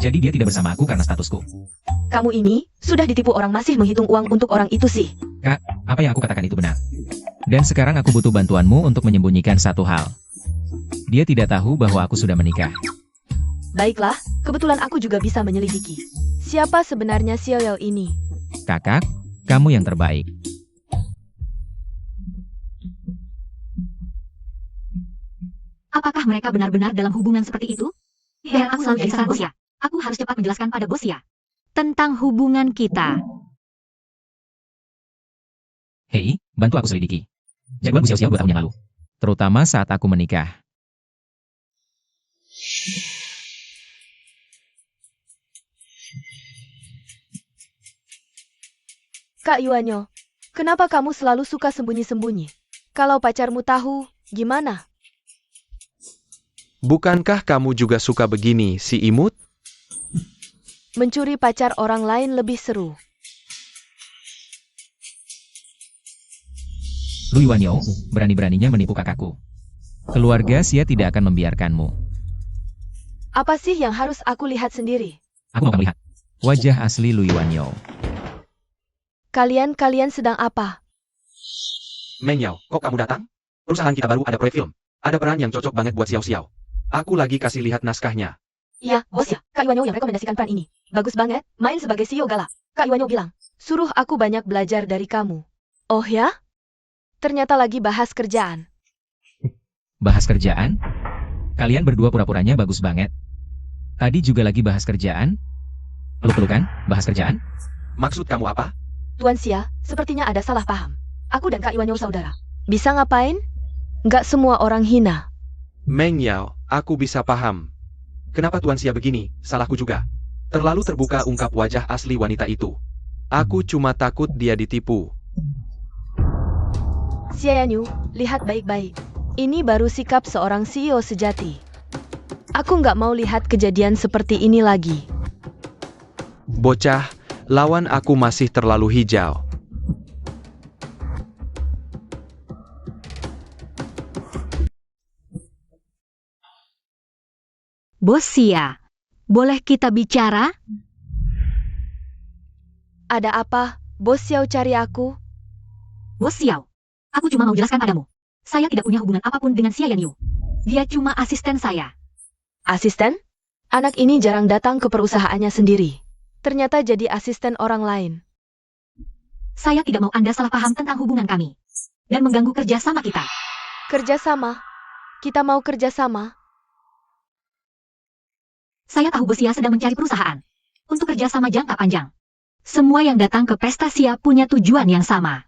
Jadi dia tidak bersama aku karena statusku. Kamu ini sudah ditipu orang masih menghitung uang untuk orang itu sih. Kak, apa yang aku katakan itu benar. Dan sekarang aku butuh bantuanmu untuk menyembunyikan satu hal. Dia tidak tahu bahwa aku sudah menikah. Baiklah, kebetulan aku juga bisa menyelidiki. Siapa sebenarnya Xiao Yao ini? Kakak, kamu yang terbaik. apakah mereka benar-benar dalam hubungan seperti itu? Dan aku selalu jadi saran bos ya. Aku harus cepat menjelaskan pada bos ya tentang hubungan kita. Hei, bantu aku selidiki. Jagoan Bu Xiao 2 tahun yang lalu. Terutama saat aku menikah. Kak Yuanyo, kenapa kamu selalu suka sembunyi-sembunyi? Kalau pacarmu tahu, gimana? Bukankah kamu juga suka begini, si imut? Mencuri pacar orang lain lebih seru. Lu Yuanyo, berani-beraninya menipu kakakku. Keluarga Xia tidak akan membiarkanmu. Apa sih yang harus aku lihat sendiri? Aku mau kamu lihat. Wajah asli Lu Yuanyo. Kalian sedang apa? Mengyao, kok kamu datang? Perusahaan kita baru ada proyek film. Ada peran yang cocok banget buat Xiao Xiao. Aku lagi kasih lihat naskahnya. Iya, bos ya. Kak Yuanyo yang rekomendasikan peran ini. Bagus banget, main sebagai CEO galak. Kak Yuanyo bilang, suruh aku banyak belajar dari kamu. Oh ya? Ternyata lagi bahas kerjaan. Bahas kerjaan? Kalian berdua pura-puranya bagus banget. Tadi juga lagi bahas kerjaan? Peluk-pelukan? Bahas kerjaan? Maksud kamu apa? Tuan Xia, sepertinya ada salah paham. Aku dan Kak Yuanyo saudara. Bisa ngapain? Nggak semua orang hina. Mengyao, aku bisa paham. Kenapa Tuan Xia begini? Salahku juga. Terlalu terbuka ungkap wajah asli wanita itu. Aku cuma takut dia ditipu. Xia Yanyu, lihat baik-baik. Ini baru sikap seorang CEO sejati. Aku nggak mau lihat kejadian seperti ini lagi. Bocah, lawan aku masih terlalu hijau. Bos Xia, boleh kita bicara? Ada apa? Bos Xiao cari aku? Bos Xiao, aku cuma mau jelaskan padamu. Saya tidak punya hubungan apapun dengan Xia Yanyu. Dia cuma asisten saya. Asisten? Anak ini jarang datang ke perusahaannya sendiri. Ternyata jadi asisten orang lain. Saya tidak mau Anda salah paham tentang hubungan kami. Dan mengganggu kerjasama kita. Kerjasama? Kita mau kerjasama? Saya tahu Bos Xia sedang mencari perusahaan. Untuk kerjasama jangka panjang. Semua yang datang ke pesta Xia punya tujuan yang sama.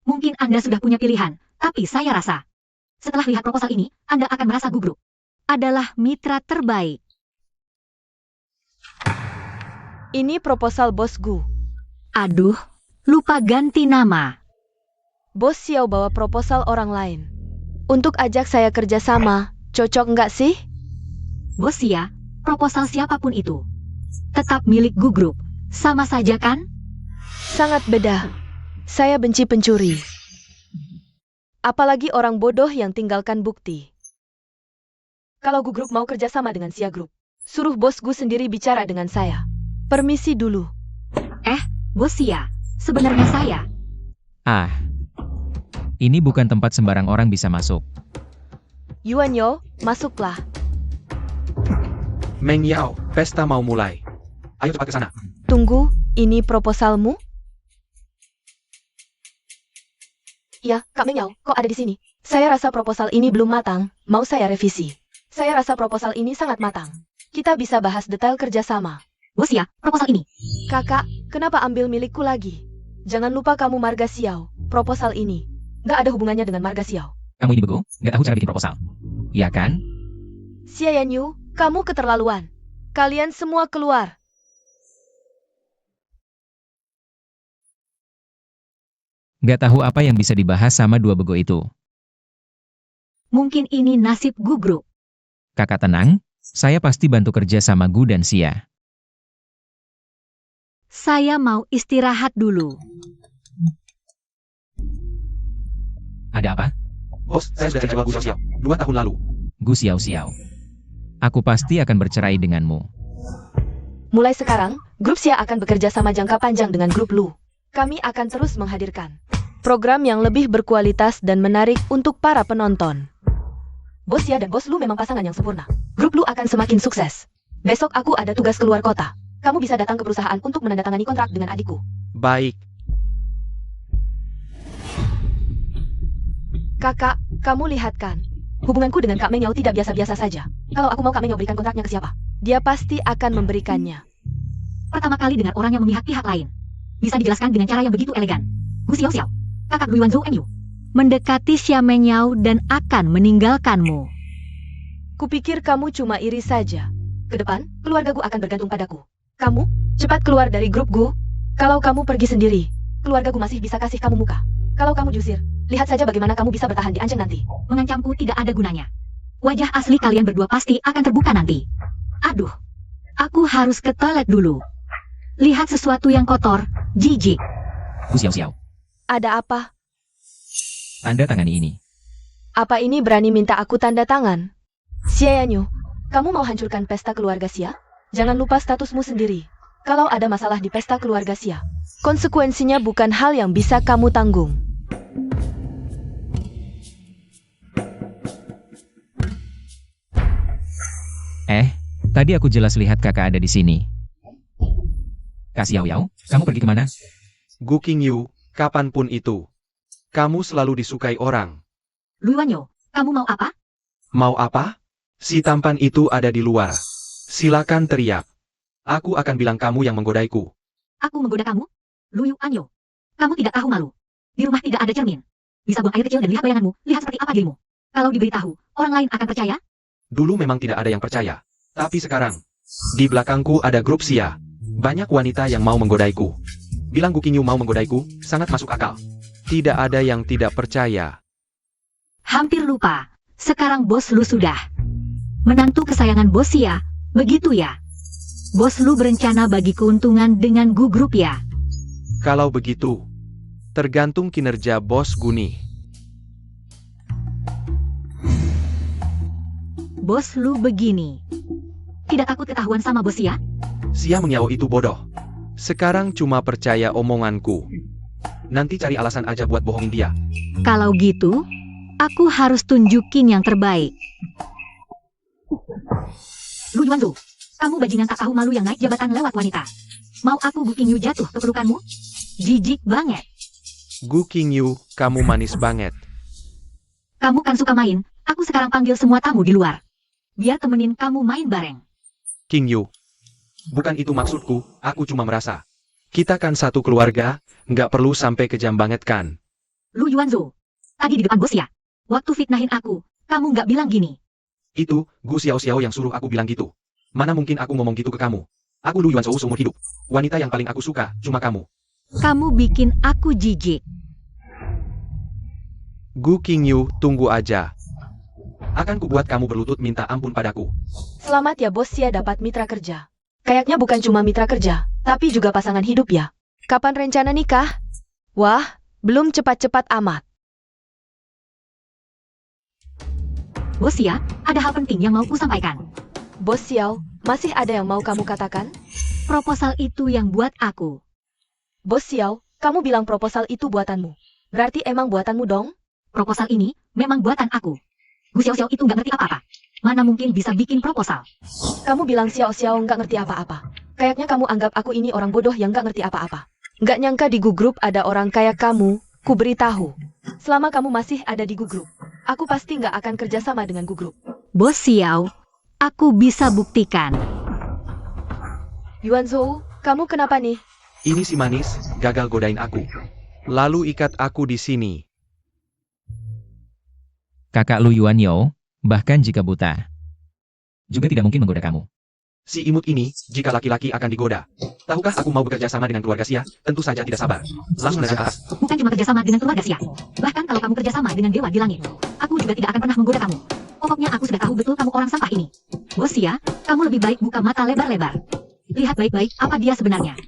Mungkin Anda sudah punya pilihan, tapi saya rasa. Setelah lihat proposal ini, Anda akan merasa gugup. Adalah mitra terbaik. Ini proposal Bos Gu. Aduh, lupa ganti nama. Bos Xiao bawa proposal orang lain. Untuk ajak saya kerjasama, cocok nggak sih? Bos Xia, proposal siapapun itu tetap milik Gu Group. Sama saja kan? Sangat beda. Saya benci pencuri. Apalagi orang bodoh yang tinggalkan bukti. Kalau Gu Group mau kerjasama dengan Sia Group, suruh bos Gu sendiri bicara dengan saya. Permisi dulu. Bos Sia, sebenarnya saya. Ah, ini bukan tempat sembarang orang bisa masuk. Yuan Yo, masuklah. Meng Yao, pesta mau mulai. Ayo cepat ke sana. Tunggu, ini proposalmu? Ya, Kak Meng Yao, kok ada di sini? Saya rasa proposal ini belum matang, mau saya revisi. Saya rasa proposal ini sangat matang. Kita bisa bahas detail kerjasama. Bos Sia, proposal ini. Kakak, kenapa ambil milikku lagi? Jangan lupa kamu Marga Xiao, proposal ini. Nggak ada hubungannya dengan Marga Xiao. Kamu ini bego, nggak tahu cara bikin proposal. Iya kan? Xia Yanyu, kamu keterlaluan. Kalian semua keluar. Nggak tahu apa yang bisa dibahas sama dua bego itu. Mungkin ini nasib Gu Group. Kakak tenang, saya pasti bantu kerja sama Gu dan Sia. Saya mau istirahat dulu. Ada apa? Bos, saya sudah kecewa Gu Xiao 2 tahun lalu. Gu Xiao Xiao. Aku pasti akan bercerai denganmu. Mulai sekarang, grup Xia akan bekerja sama jangka panjang dengan grup Lu. Kami akan terus menghadirkan program yang lebih berkualitas dan menarik untuk para penonton. Bos Xia dan Bos Lu memang pasangan yang sempurna. Grup Lu akan semakin sukses. Besok aku ada tugas keluar kota. Kamu bisa datang ke perusahaan untuk menandatangani kontrak dengan adikku. Baik. Kakak, kamu lihat kan? Hubunganku dengan Kak Meng Yao tidak biasa-biasa saja. Kalau aku mau Kak Meng Yao berikan kontraknya ke siapa? Dia pasti akan memberikannya. Pertama kali dengan orang yang memihak pihak lain. Bisa dijelaskan dengan cara yang begitu elegan. Gu Xiao Xiao, kakak Gu Yuanzhou Yu. Mendekati Xia Meng Yao dan akan meninggalkanmu. Kupikir kamu cuma iri saja. Ke depan, keluarga Gu akan bergantung padaku. Kamu, cepat keluar dari grup Gu. Kalau kamu pergi sendiri, keluarga Gu masih bisa kasih kamu muka. Kalau kamu jusir, lihat saja bagaimana kamu bisa bertahan di Anjing nanti. Mengancamku tidak ada gunanya. Wajah asli kalian berdua pasti akan terbuka nanti. Aduh, aku harus ke toilet dulu. Lihat sesuatu yang kotor, jijik. Gu Xiao Xiao. Ada apa? Tanda tangani ini. Apa ini berani minta aku tanda tangan? Xia Yanyu, kamu mau hancurkan pesta keluarga Xia? Jangan lupa statusmu sendiri. Kalau ada masalah di pesta keluarga Xia, konsekuensinya bukan hal yang bisa kamu tanggung. Tadi aku jelas lihat kakak ada di sini. Kak Xiao Yao, kamu pergi kemana? Gu Qingyu, kapanpun itu. Kamu selalu disukai orang. Lu Yuanyo, kamu mau apa? Mau apa? Si tampan itu ada di luar. Silakan teriak. Aku akan bilang kamu yang menggodaiku. Aku menggoda kamu? Lu Yuanyo, kamu tidak tahu malu. Di rumah tidak ada cermin. Bisa buang air kecil dan lihat bayanganmu, lihat seperti apa dirimu. Kalau diberitahu, orang lain akan percaya? Dulu memang tidak ada yang percaya. Tapi sekarang, di belakangku ada grup Xia. Banyak wanita yang mau menggodaiku. Bilang Gu Qingyu mau menggodaiku, sangat masuk akal. Tidak ada yang tidak percaya. Hampir lupa. Sekarang bos lu sudah menantu kesayangan bos ya, begitu ya? Bos lu berencana bagi keuntungan dengan Gu Group ya? Kalau begitu, tergantung kinerja bos Guni. Bos lu begini. Tidak takut ketahuan sama bos ya? Xia Mengyao itu bodoh. Sekarang cuma percaya omonganku. Nanti cari alasan aja buat bohongin dia. Kalau gitu, aku harus tunjukin yang terbaik. Lu Yuanzhou, kamu bajingan tak tahu malu yang naik jabatan lewat wanita. Mau aku Gu Qingyu jatuh ke pelukanmu? Jijik banget. Gu Qingyu, kamu manis banget. Kamu kan suka main, aku sekarang panggil semua tamu di luar. Biar temenin kamu main bareng. Qingyu, bukan itu maksudku, aku cuma merasa. Kita kan satu keluarga, nggak perlu sampai kejam banget kan. Lu Yuanzhou, tadi di depan bos ya? Waktu fitnahin aku, kamu nggak bilang gini. Itu, Gu Xiao Xiao yang suruh aku bilang gitu. Mana mungkin aku ngomong gitu ke kamu. Aku Lu Yuanzhou seumur hidup. Wanita yang paling aku suka, cuma kamu. Kamu bikin aku jijik. Gu Qingyu, tunggu aja. Akan kubuat kamu berlutut minta ampun padaku. Selamat ya bos Xia dapat mitra kerja. Kayaknya bukan cuma mitra kerja, tapi juga pasangan hidup ya. Kapan rencana nikah? Wah, belum cepat-cepat amat. Bos Xia, ada hal penting yang mau ku sampaikan. Bos Xiao, masih ada yang mau kamu katakan? Proposal itu yang buat aku. Bos Xiao, kamu bilang proposal itu buatanmu. Berarti emang buatanmu dong? Proposal ini memang buatan aku. Bu Xiao Xiao itu nggak ngerti apa-apa. Mana mungkin bisa bikin proposal? Kamu bilang Xiao Xiao nggak ngerti apa-apa. Kayaknya kamu anggap aku ini orang bodoh yang nggak ngerti apa-apa. Nggak nyangka di Gu Group ada orang kayak kamu, ku beritahu. Selama kamu masih ada di Gu Group, aku pasti nggak akan kerjasama dengan Gu Group. Bos Xiao, aku bisa buktikan. Yuan Zhou, kamu kenapa nih? Ini si manis, gagal godain aku. Lalu ikat aku di sini. Kakak Lu Yuan Yo, bahkan jika buta, juga tidak mungkin menggoda kamu. Si imut ini, jika laki-laki akan digoda. Tahukah aku mau bekerja sama dengan keluarga Xia? Tentu saja tidak sabar. Langsung naik ke atas. Bukan cuma kerjasama dengan keluarga Xia. Bahkan kalau kamu kerjasama dengan dewa di langit, aku juga tidak akan pernah menggoda kamu. Pokoknya aku sudah tahu betul kamu orang sampah ini. Bos Xia, kamu lebih baik buka mata lebar-lebar. Lihat baik-baik apa dia sebenarnya.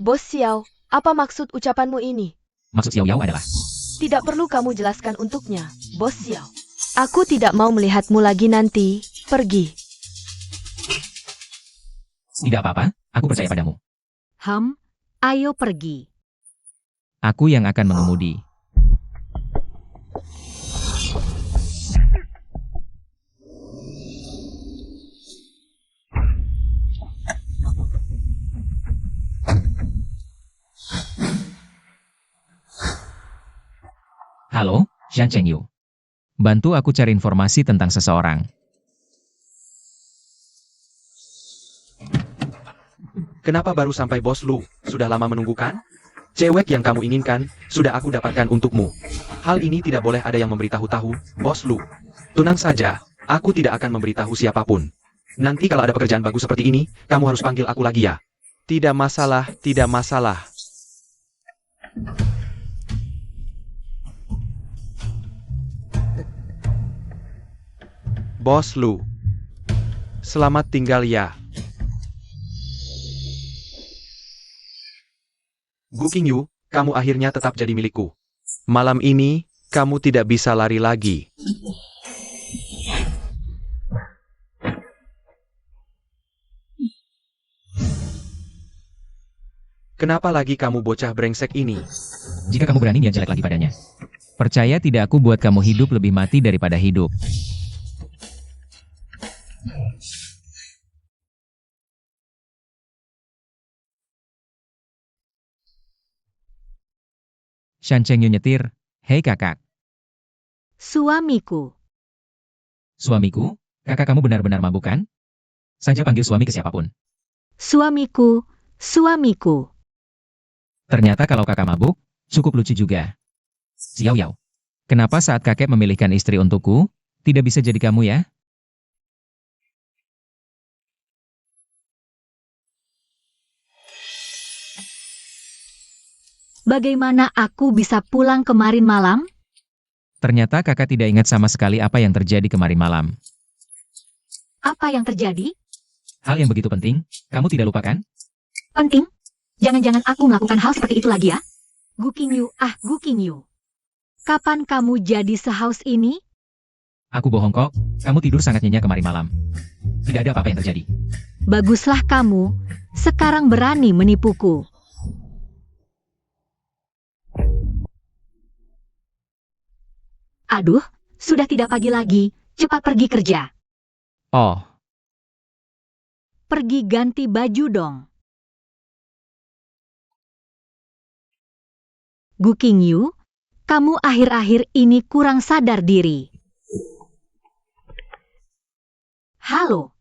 Bos Xiao, apa maksud ucapanmu ini? Maksud Xiao Yao adalah, Tidak perlu kamu jelaskan untuknya, Bos Xiao. Aku tidak mau melihatmu lagi nanti. Pergi. tidak apa-apa, aku percaya padamu. Ayo pergi. Aku yang akan mengemudi. Halo, Xian Chengyu. Bantu aku cari informasi tentang seseorang. Kenapa baru sampai Bos Lu? Sudah lama menunggu kan? Cewek yang kamu inginkan, sudah aku dapatkan untukmu. Hal ini tidak boleh ada yang memberitahu-tahu, Bos Lu. Tenang saja, aku tidak akan memberitahu siapapun. Nanti kalau ada pekerjaan bagus seperti ini, kamu harus panggil aku lagi ya. Tidak masalah, tidak masalah. Bos Lu. Selamat tinggal ya. Gu Qingyu, kamu akhirnya tetap jadi milikku. Malam ini, kamu tidak bisa lari lagi. Kenapa lagi kamu bocah brengsek ini? Jika kamu berani niat jelek lagi padanya. Percaya tidak, aku buat kamu hidup lebih mati daripada hidup. Shan Chengyu nyetir, hei kakak. Suamiku. Suamiku? Kakak kamu benar-benar mabuk kan? Saja panggil suami ke siapapun. Suamiku. Suamiku. Ternyata kalau kakak mabuk, cukup lucu juga. Xiao Yao. Kenapa saat kakek memilihkan istri untukku, tidak bisa jadi kamu ya? Bagaimana aku bisa pulang kemarin malam? Ternyata kakak tidak ingat sama sekali apa yang terjadi kemarin malam. Apa yang terjadi? Hal yang begitu penting, kamu tidak lupakan? Penting? Jangan-jangan aku melakukan hal seperti itu lagi ya? Gu Qingyu, Gu Qingyu. Kapan kamu jadi sehaus ini? Aku bohong kok, kamu tidur sangat nyenyak kemarin malam. Tidak ada apa-apa yang terjadi. Baguslah kamu, sekarang berani menipuku. Aduh, sudah tidak pagi lagi, cepat pergi kerja. Oh, Pergi ganti baju dong. Gu Qingyu, kamu akhir-akhir ini kurang sadar diri. Halo,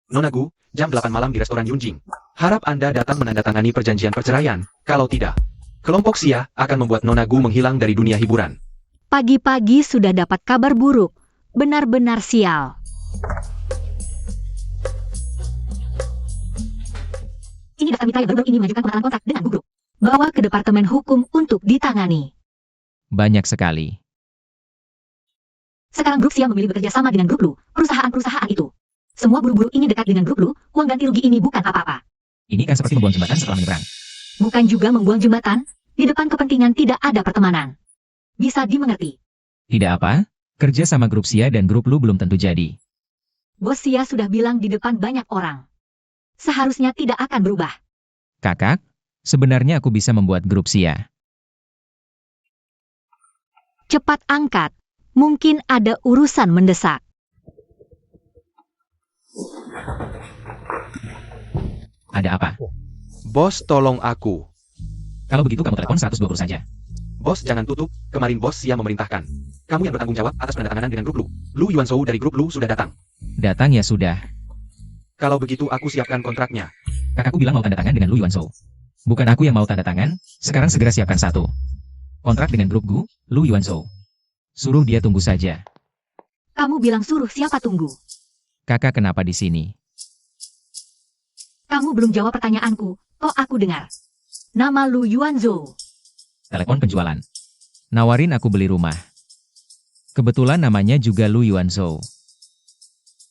Nona Gu, jam 8 malam di restoran Yunjing. Harap Anda datang menandatangani perjanjian perceraian. Kalau tidak, kelompok Xia akan membuat Nona Gu menghilang dari dunia hiburan. pagi-pagi sudah dapat kabar buruk. Benar-benar sial. Ini data mitra yang baru ini mengajukan pembatalan kontrak dengan Google. Bawa ke Departemen Hukum untuk ditangani. banyak sekali. Sekarang grup Xia memilih bekerja sama dengan grup Lu, perusahaan-perusahaan itu. Semua buru-buru ini dekat dengan grup Lu, uang ganti rugi ini bukan apa-apa. Ini kan seperti membuang jembatan setelah menyeberang. bukan juga membuang jembatan. Di depan kepentingan tidak ada pertemanan. Bisa dimengerti. Tidak apa, kerja sama grup Sia dan grup Lu belum tentu jadi. Bos Sia sudah bilang di depan banyak orang. Seharusnya tidak akan berubah. Kakak, sebenarnya aku bisa membuat grup Sia. Cepat angkat. Mungkin ada urusan mendesak. Ada apa? Bos, tolong aku. Kalau begitu kamu telepon 120 saja. Bos, jangan tutup. Kemarin Bos Sia memerintahkan. Kamu yang bertanggung jawab atas penandatanganan dengan grup Lu. Lu Yuanzhou dari grup Lu sudah datang. Datang ya sudah. Kalau begitu aku siapkan kontraknya. Kakakku bilang mau tanda tangan dengan Lu Yuanzhou. Bukan aku yang mau tanda tangan, sekarang segera siapkan satu. Kontrak dengan grup Gu, Lu Yuanzhou. Suruh dia tunggu saja. Kamu bilang suruh siapa tunggu? Kakak kenapa di sini? Kamu belum jawab pertanyaanku. Kok aku dengar? Nama Lu Yuanzhou. Telepon penjualan. Nawarin aku beli rumah. Kebetulan namanya juga Lu Yuanzhou.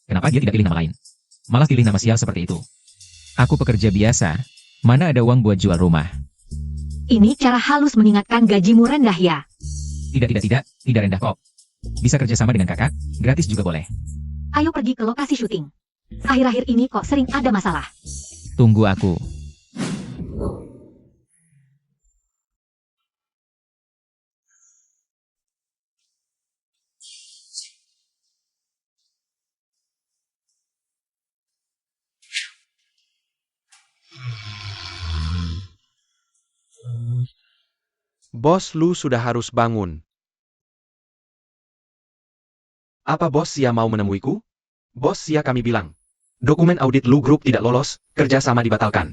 Kenapa dia tidak pilih nama lain? Malah pilih nama sial seperti itu. Aku pekerja biasa. Mana ada uang buat jual rumah? Ini cara halus mengingatkan gajimu rendah ya. Tidak rendah kok. Bisa kerjasama dengan kakak, gratis juga boleh. Ayo pergi ke lokasi syuting. Akhir-akhir ini kok sering ada masalah. Tunggu aku. Bos Lu sudah harus bangun. Apa Bos Sia mau menemuiku? Bos Sia, kami bilang. Dokumen audit Lu Group tidak lolos, kerjasama dibatalkan.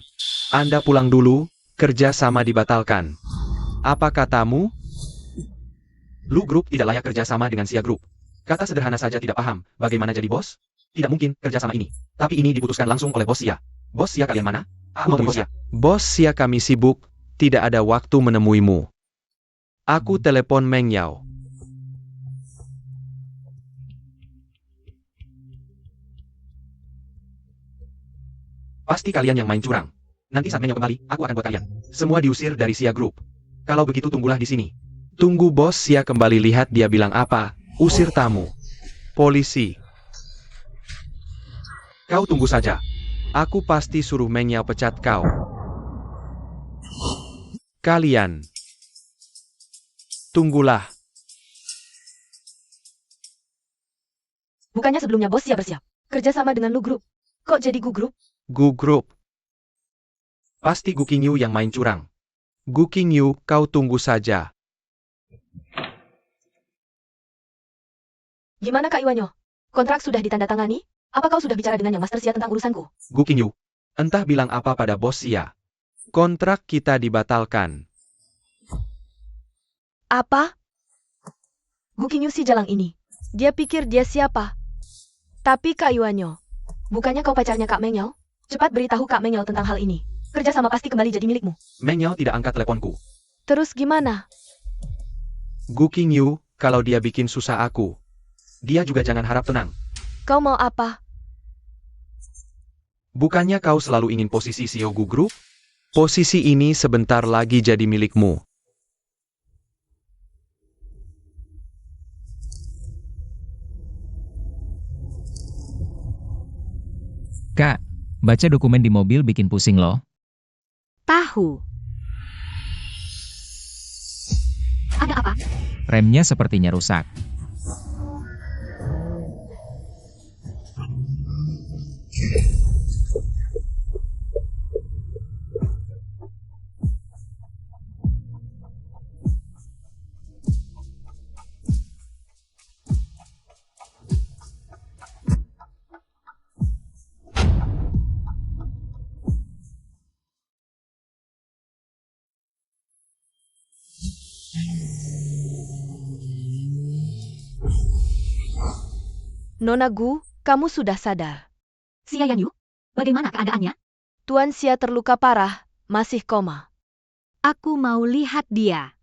Anda pulang dulu, kerjasama dibatalkan. Apa katamu? Lu Group tidak layak kerjasama dengan Sia Group. Kata sederhana saja tidak paham, bagaimana jadi bos? Tidak mungkin kerjasama ini. Tapi ini diputuskan langsung oleh Bos Sia. Bos Sia, kalian mana? Aku mau temui Sia. Bos Sia, kami sibuk, tidak ada waktu menemuimu. Aku telepon Meng Yao. Pasti kalian yang main curang. Nanti saat Meng Yao kembali, aku akan buat kalian. Semua diusir dari Sia Group. Kalau begitu tunggulah di sini. Tunggu Bos Sia kembali, lihat dia bilang apa. Usir tamu. Polisi. Kau tunggu saja. Aku pasti suruh Meng Yao pecat kau. Kalian. Tunggulah. Bukannya sebelumnya Bos Sia bersiap kerjasama dengan Lu Group. Kok jadi Gu Group? Gu Group. Pasti Gu Qingyu yang main curang. Gu Qingyu, kau tunggu saja. Gimana Kak Iwanyo? Kontrak sudah ditandatangani? Apa kau sudah bicara dengan yang Master Sia tentang urusanku? Gu Qingyu, entah bilang apa pada Bos Sia. Kontrak kita dibatalkan. Apa? Gu Qingyu si jalang ini. Dia pikir dia siapa? Tapi Kak Iwanyo, bukannya kau pacarnya Kak Meng Yao? Cepat beritahu Kak Meng Yao tentang hal ini. Kerjasama pasti kembali jadi milikmu. Meng Yao tidak angkat teleponku. Terus gimana? Gu Qingyu, kalau dia bikin susah aku, dia juga jangan harap tenang. Kau mau apa? Bukannya kau selalu ingin posisi CEO Gu Group? Posisi ini sebentar lagi jadi milikmu. Kak, baca dokumen di mobil bikin pusing loh. Tahu. Ada apa? Remnya sepertinya rusak. Nona Gu, kamu sudah sadar. Sia Yanyu, bagaimana keadaannya? Tuan Sia terluka parah, masih koma. Aku mau lihat dia.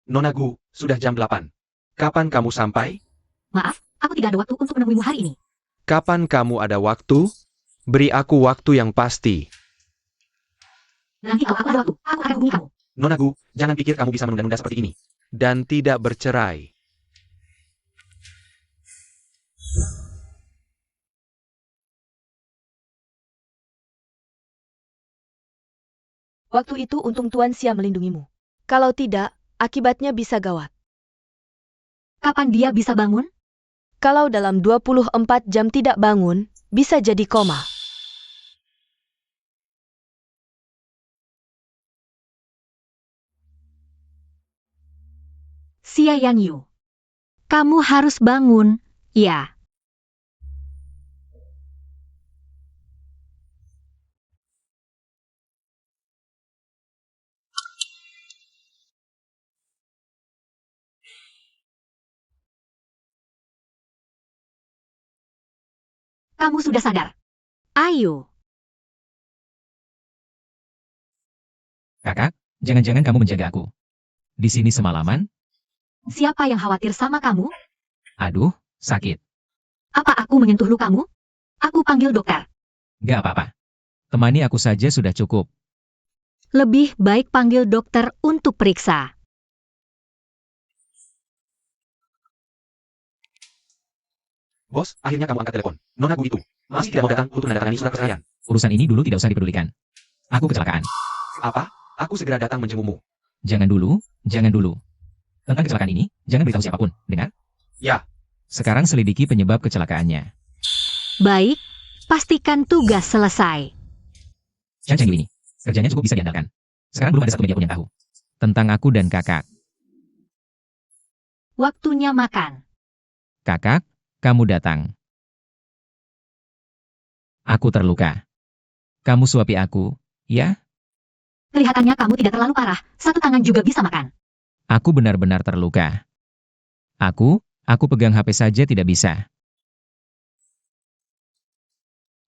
Nona Gu, sudah jam 8. Kapan kamu sampai? Maaf, aku tidak ada waktu untuk menemuimu hari ini. Kapan kamu ada waktu? Beri aku waktu yang pasti. Nanti kalau aku ada waktu, aku akan hubungi kamu. Nona Gu, jangan pikir kamu bisa menunda-nunda seperti ini. Dan tidak bercerai. Waktu itu untung Tuan Xia melindungimu. Kalau tidak, akibatnya bisa gawat. Kapan dia bisa bangun? Kalau dalam 24 jam tidak bangun, bisa jadi koma. Xia Yanyu. Kamu harus bangun, ya. Kamu sudah sadar. Ayo. Kakak, jangan-jangan kamu menjaga aku. Di sini semalaman? Siapa yang khawatir sama kamu? Aduh, sakit. Apa aku menyentuh lukamu? Aku panggil dokter. Gak apa-apa. Temani aku saja sudah cukup. Lebih baik panggil dokter untuk periksa. Bos, akhirnya kamu angkat telepon. Nona Gu itu masih tidak mau datang untuk menandatangani surat perceraian. Urusan ini dulu tidak usah dipedulikan. Aku kecelakaan. Apa? Aku segera datang menjengukmu. Jangan dulu, jangan dulu. Tentang kecelakaan ini, jangan beritahu siapapun, dengar? Ya. Sekarang selidiki penyebab kecelakaannya. Baik, pastikan tugas selesai. Chen Chengyu ini, kerjanya cukup bisa diandalkan. Sekarang belum ada satu media pun yang tahu. Tentang aku dan kakak. Waktunya makan. Kakak, kamu datang. Aku terluka. Kamu suapi aku, ya? Kelihatannya kamu tidak terlalu parah. Satu tangan juga bisa makan. Aku benar-benar terluka. Aku pegang HP saja tidak bisa.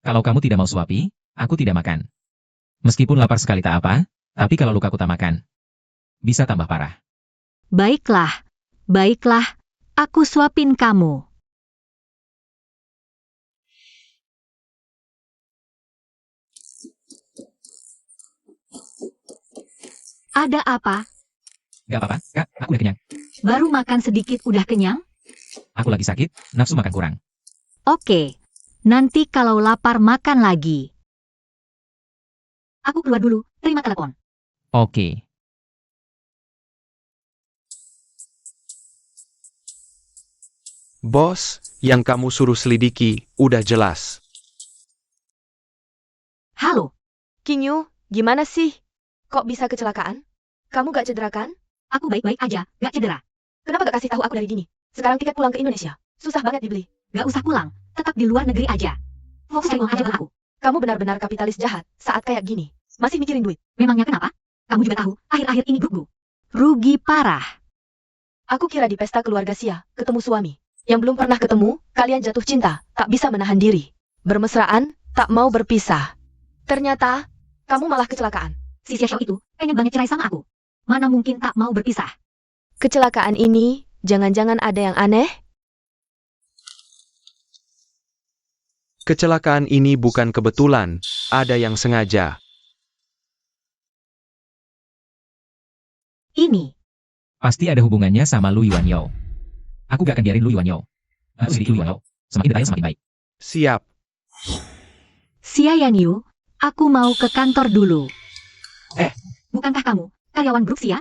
Kalau kamu tidak mau suapi, aku tidak makan. Meskipun lapar sekali tak apa, tapi kalau lukaku tak makan, bisa tambah parah. Baiklah, baiklah. Aku suapin kamu. Ada apa? Gak apa-apa, Kak, aku udah kenyang. Baru makan sedikit udah kenyang? Aku lagi sakit, nafsu makan kurang. Oke. Nanti kalau lapar makan lagi. Aku keluar dulu, terima telepon. Oke. Bos, yang kamu suruh selidiki, udah jelas. Halo, King Yu, gimana sih? Kok bisa kecelakaan? Kamu gak cedera kan? aku baik-baik aja, gak cedera. Kenapa gak kasih tahu aku dari dini? Sekarang tiket pulang ke Indonesia. Susah banget dibeli. Gak usah pulang, tetap di luar negeri aja. Fokus cari uang aja buat aku. Kamu benar-benar kapitalis jahat saat kayak gini. Masih mikirin duit. Memangnya kenapa? Kamu juga tahu, akhir-akhir ini grup rugi parah. Aku kira di pesta keluarga Xia, ketemu suami. Yang belum pernah ketemu, kalian jatuh cinta, tak bisa menahan diri. Bermesraan, tak mau berpisah. Ternyata, kamu malah kecelakaan. Si Xia Xiao itu pengen banget cerai sama aku. Mana mungkin tak mau berpisah. Kecelakaan ini, jangan-jangan ada yang aneh? Kecelakaan ini bukan kebetulan, ada yang sengaja. Ini, Pasti ada hubungannya sama Lu Yuanyou. Aku gak akan biarin Lu Yuanyou. Selidiki Lu Yuanyou. Semakin detail semakin baik. Siap. Xia Yanyu, aku mau ke kantor dulu. Eh. Bukankah kamu karyawan grup Xia?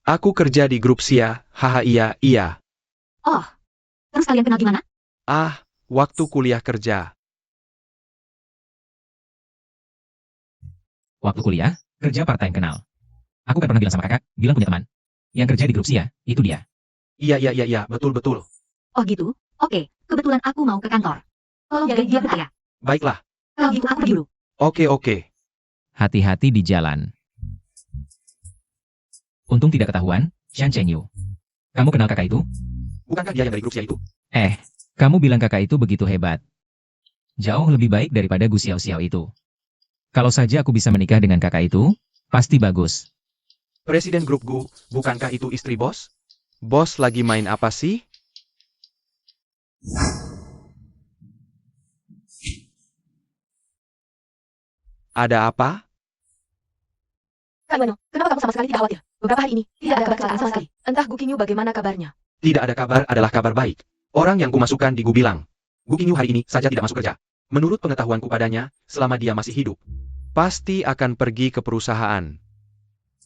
Aku kerja di grup Xia, haha iya. Oh, terus kalian kenal gimana? Ah, waktu kuliah kerja. Waktu kuliah, kerja part-time kenal. Aku kan pernah bilang sama kakak, bilang punya teman. Yang kerja di grup Xia, itu dia. Iya, betul. Oh gitu? Oke, kebetulan aku mau ke kantor. Tolong jagain dia bentar ya. Baiklah. Kalau gitu aku pergi dulu. Oke. Hati-hati di jalan. Untung tidak ketahuan, Chen Chengyu. Kamu kenal kakak itu? Bukankah dia yang dari grup Xia itu? Kamu bilang kakak itu begitu hebat. Jauh lebih baik daripada Gu Xiao itu. Kalau saja aku bisa menikah dengan kakak itu, pasti bagus. Presiden grup Gu, bukankah itu istri bos? Bos lagi main apa sih? Ada apa? Kak Yuanyo, kenapa kamu sama sekali tidak khawatir? Beberapa hari ini, tidak ada kabar kecelakaan sama sekali. Entah Gu Qingyu bagaimana kabarnya. Tidak ada kabar adalah kabar baik. Orang yang kumasukkan di Gu bilang, Gu Qingyu hari ini saja tidak masuk kerja. Menurut pengetahuanku padanya, selama dia masih hidup, pasti akan pergi ke perusahaan.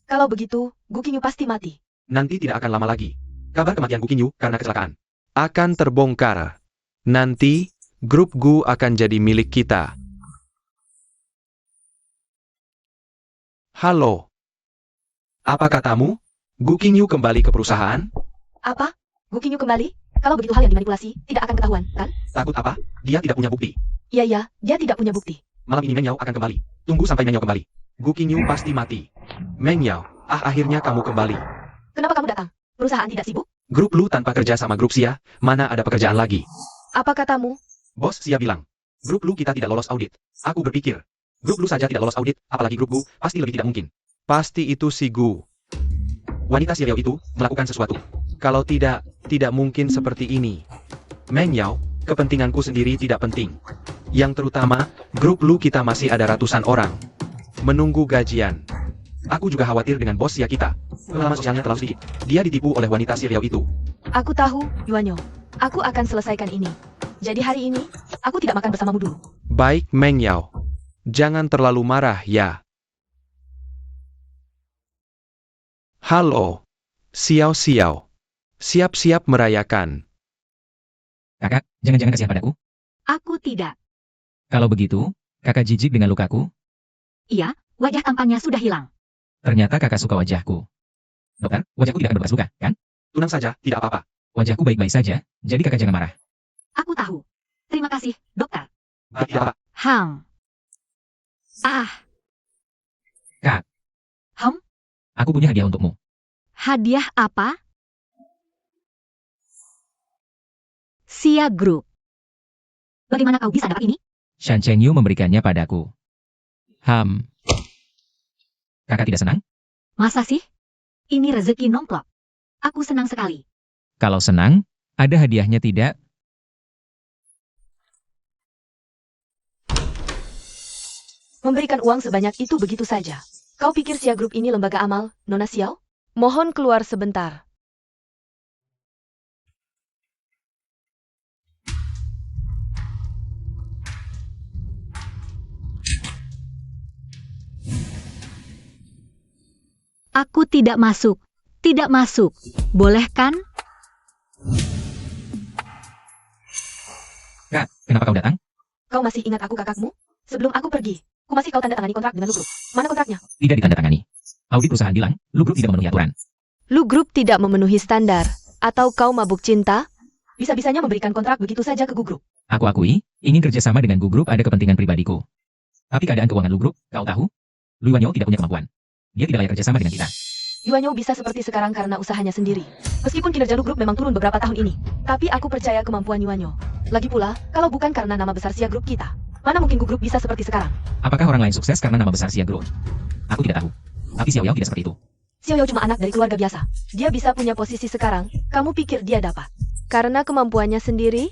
Kalau begitu, Gu Qingyu pasti mati. Nanti tidak akan lama lagi. Kabar kematian Gu Qingyu karena kecelakaan akan terbongkar. Nanti, grup Gu akan jadi milik kita. Halo. Apa katamu? Gu Qingyu kembali ke perusahaan? Apa? Gu Qingyu kembali? Kalau begitu hal yang dimanipulasi, tidak akan ketahuan, kan? Takut apa? Dia tidak punya bukti. Iya, dia tidak punya bukti. Malam ini Meng Yao akan kembali. Tunggu sampai Meng Yao kembali. Gu Qingyu pasti mati. Meng Yao, akhirnya kamu kembali. Kenapa kamu datang? Perusahaan tidak sibuk? Grup Lu tanpa kerja sama grup Xia, mana ada pekerjaan lagi? Apa katamu? Bos Xia bilang, grup Lu kita tidak lolos audit. Aku berpikir, grup Lu saja tidak lolos audit, apalagi grup Gu, pasti lebih tidak mungkin. Pasti itu si Gu. Wanita Xia Yao itu melakukan sesuatu. Kalau tidak mungkin seperti ini. Meng Yao, kepentinganku sendiri tidak penting. Yang terutama, grup Lu kita masih ada ratusan orang. Menunggu gajian. Aku juga khawatir dengan bos Xia kita. Pengalaman sosialnya terlalu sedikit. Dia ditipu oleh wanita Xia Yao itu. Aku tahu, Yuanyo. Aku akan selesaikan ini. Jadi hari ini, aku tidak makan bersamamu dulu. Baik Meng Yao. Jangan terlalu marah ya. Halo. Xiao Xiao. Siap-siap merayakan. Kakak, jangan-jangan kasihan padaku? Aku tidak. Kalau begitu, kakak jijik dengan lukaku? Iya, wajah tampannya sudah hilang. Ternyata kakak suka wajahku. Dokter, wajahku tidak akan berbekas luka, kan? Tenang saja, tidak apa-apa. Wajahku baik-baik saja, jadi kakak jangan marah. Aku tahu. Terima kasih, dokter. Tidak apa. Hang. Ah, Aku punya hadiah untukmu. hadiah apa? Xia Group. Bagaimana kau bisa dapat ini? Shan Chengyu memberikannya padaku. Kakak tidak senang? Masa sih? Ini rezeki nomplok. Aku senang sekali. Kalau senang, ada hadiahnya tidak? Memberikan uang sebanyak itu begitu saja. Kau pikir Xia Group ini lembaga amal, Nona Xiao? Mohon keluar sebentar. Aku tidak masuk. Tidak masuk. Boleh kan? Kak, kenapa kau datang? Kau masih ingat aku kakakmu? Sebelum aku pergi, ku masih kau tanda tangani kontrak dengan Lu Group. Mana kontraknya? Tidak ditandatangani. Audit perusahaan bilang, Lu Group tidak memenuhi aturan. Lu Group tidak memenuhi standar. Atau kau mabuk cinta? Bisa-bisanya memberikan kontrak begitu saja ke Gu Group. Aku akui, ingin kerjasama dengan Gu Group ada kepentingan pribadiku. Tapi keadaan keuangan Lu Group, kau tahu? Lu Wanyo tidak punya kemampuan. Dia tidak layak kerjasama dengan kita. Yuanyo bisa seperti sekarang karena usahanya sendiri. Meskipun kinerja Lu Group memang turun beberapa tahun ini. Tapi aku percaya kemampuan Yuanyo. Lagi pula, kalau bukan karena nama besar Xia Group kita, mana mungkin Gu Group bisa seperti sekarang? Apakah orang lain sukses karena nama besar Xia Group? Aku tidak tahu. Tapi Xiao Yao tidak seperti itu. Xiao Yao cuma anak dari keluarga biasa. Dia bisa punya posisi sekarang, kamu pikir dia dapat? Karena kemampuannya sendiri?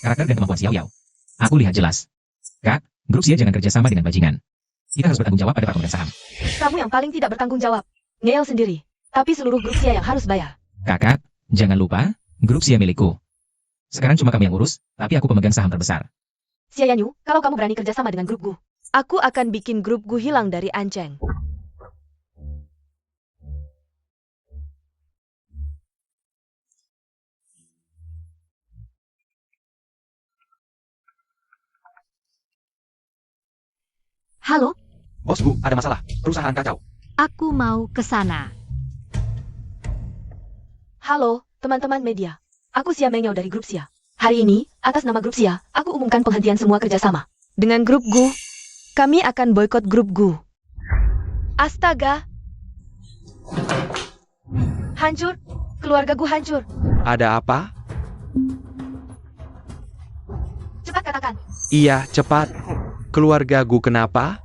Karakter dan kemampuan Xiao Yao. Aku lihat jelas. Kak, grup Xia jangan kerjasama dengan bajingan. Kita harus bertanggung jawab pada para pemegang saham. Kamu yang paling tidak bertanggung jawab. Ngeyel sendiri. Tapi seluruh grup Xia yang harus bayar. Kakak, jangan lupa, grup Xia milikku. Sekarang cuma kami yang urus, tapi aku pemegang saham terbesar. Xia Yanyu, kalau kamu berani kerjasama dengan grup Gu, aku akan bikin grup Gu hilang dari Ancheng. Halo, Bos Gu, ada masalah. Perusahaan kacau. aku mau ke sana. Halo, teman-teman media. Aku Xia Mengyao dari grup Xia. Hari ini, atas nama grup Xia, aku umumkan penghentian semua kerjasama. Dengan grup Gu, kami akan boikot grup Gu. Astaga! Hancur! Keluarga Gu hancur! Ada apa? Cepat katakan, Iya, cepat. Keluarga Gu kenapa?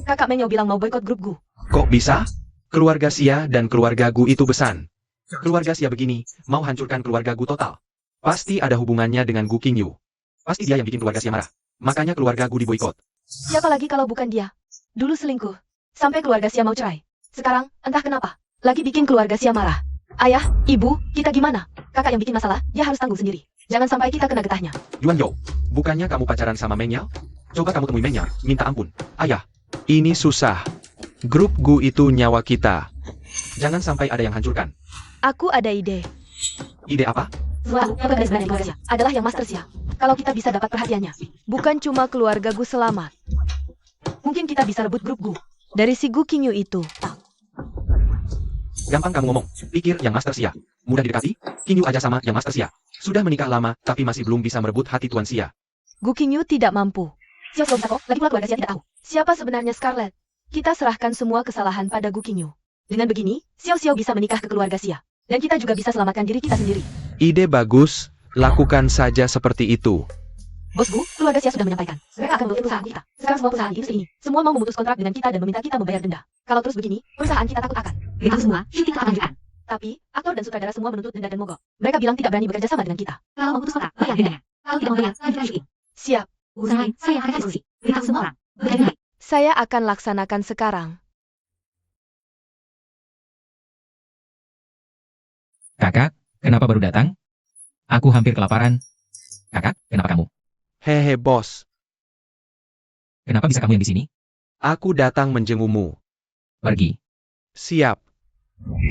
kakak Mengyao bilang mau boikot grup Gu. Kok bisa? Keluarga Xia dan keluarga Gu itu besan. Keluarga Xia begini, mau hancurkan keluarga Gu total. Pasti ada hubungannya dengan Gu Qingyu. Pasti dia yang bikin keluarga Xia marah. Makanya keluarga Gu diboikot. Siapa lagi kalau bukan dia? Dulu selingkuh. Sampai keluarga Xia mau cerai. Sekarang, entah kenapa, lagi bikin keluarga Xia marah. Ayah, ibu, kita gimana? Kakak yang bikin masalah, dia harus tanggung sendiri. Jangan sampai kita kena getahnya. Yuan Yo, bukannya kamu pacaran sama Meng Yao? Coba kamu temui Meng Yao, minta ampun. Ayah, ini susah. Grup Gu itu nyawa kita. Jangan sampai ada yang hancurkan. Aku ada ide. Ide apa? Suatu yang bergaris keluarga Xia adalah yang Master Xia. Kalau kita bisa dapat perhatiannya, bukan cuma keluarga Gu selamat. Mungkin kita bisa rebut grup Gu dari si Gu Qingyu itu. Gampang kamu ngomong. Pikir yang Master Xia. Mudah didekati? Qingyu aja sama yang Master Xia. Sudah menikah lama, tapi masih belum bisa merebut hati Tuan Xia. Gu Qingyu tidak mampu. Xiao Xiao bisa kok, lagi pula keluarga Xia tidak tahu. Siapa sebenarnya Scarlet? Kita serahkan semua kesalahan pada Gu Qingyu. Dengan begini, Xiao Xiao bisa menikah ke keluarga Xia. Dan kita juga bisa selamatkan diri kita sendiri. Ide bagus, lakukan saja seperti itu. Bos Gu, keluarga Xia sudah menyampaikan. Mereka akan memblokir perusahaan kita. Sekarang semua perusahaan industri ini, semua mau memutus kontrak dengan kita dan meminta kita membayar denda. Kalau terus begini, perusahaan kita takut akan. Itu semua, syuting akan lanjutkan. Tapi, aktor dan sutradara semua menuntut denda dan mogok. Mereka bilang tidak berani bekerja sama dengan kita. Kalau mau putus kontrak, bayar dendanya. Kalau tidak mau bayar, lanjutkan syuting. Siap, Urusan lain, saya akan cari solusi. Beritahu semua orang. Bekerja baik. saya akan laksanakan sekarang. Kakak, kenapa baru datang? Aku hampir kelaparan. Kakak, kenapa kamu? Hehe bos, Kenapa bisa kamu yang di sini? aku datang menjengukmu. Pergi. Siap.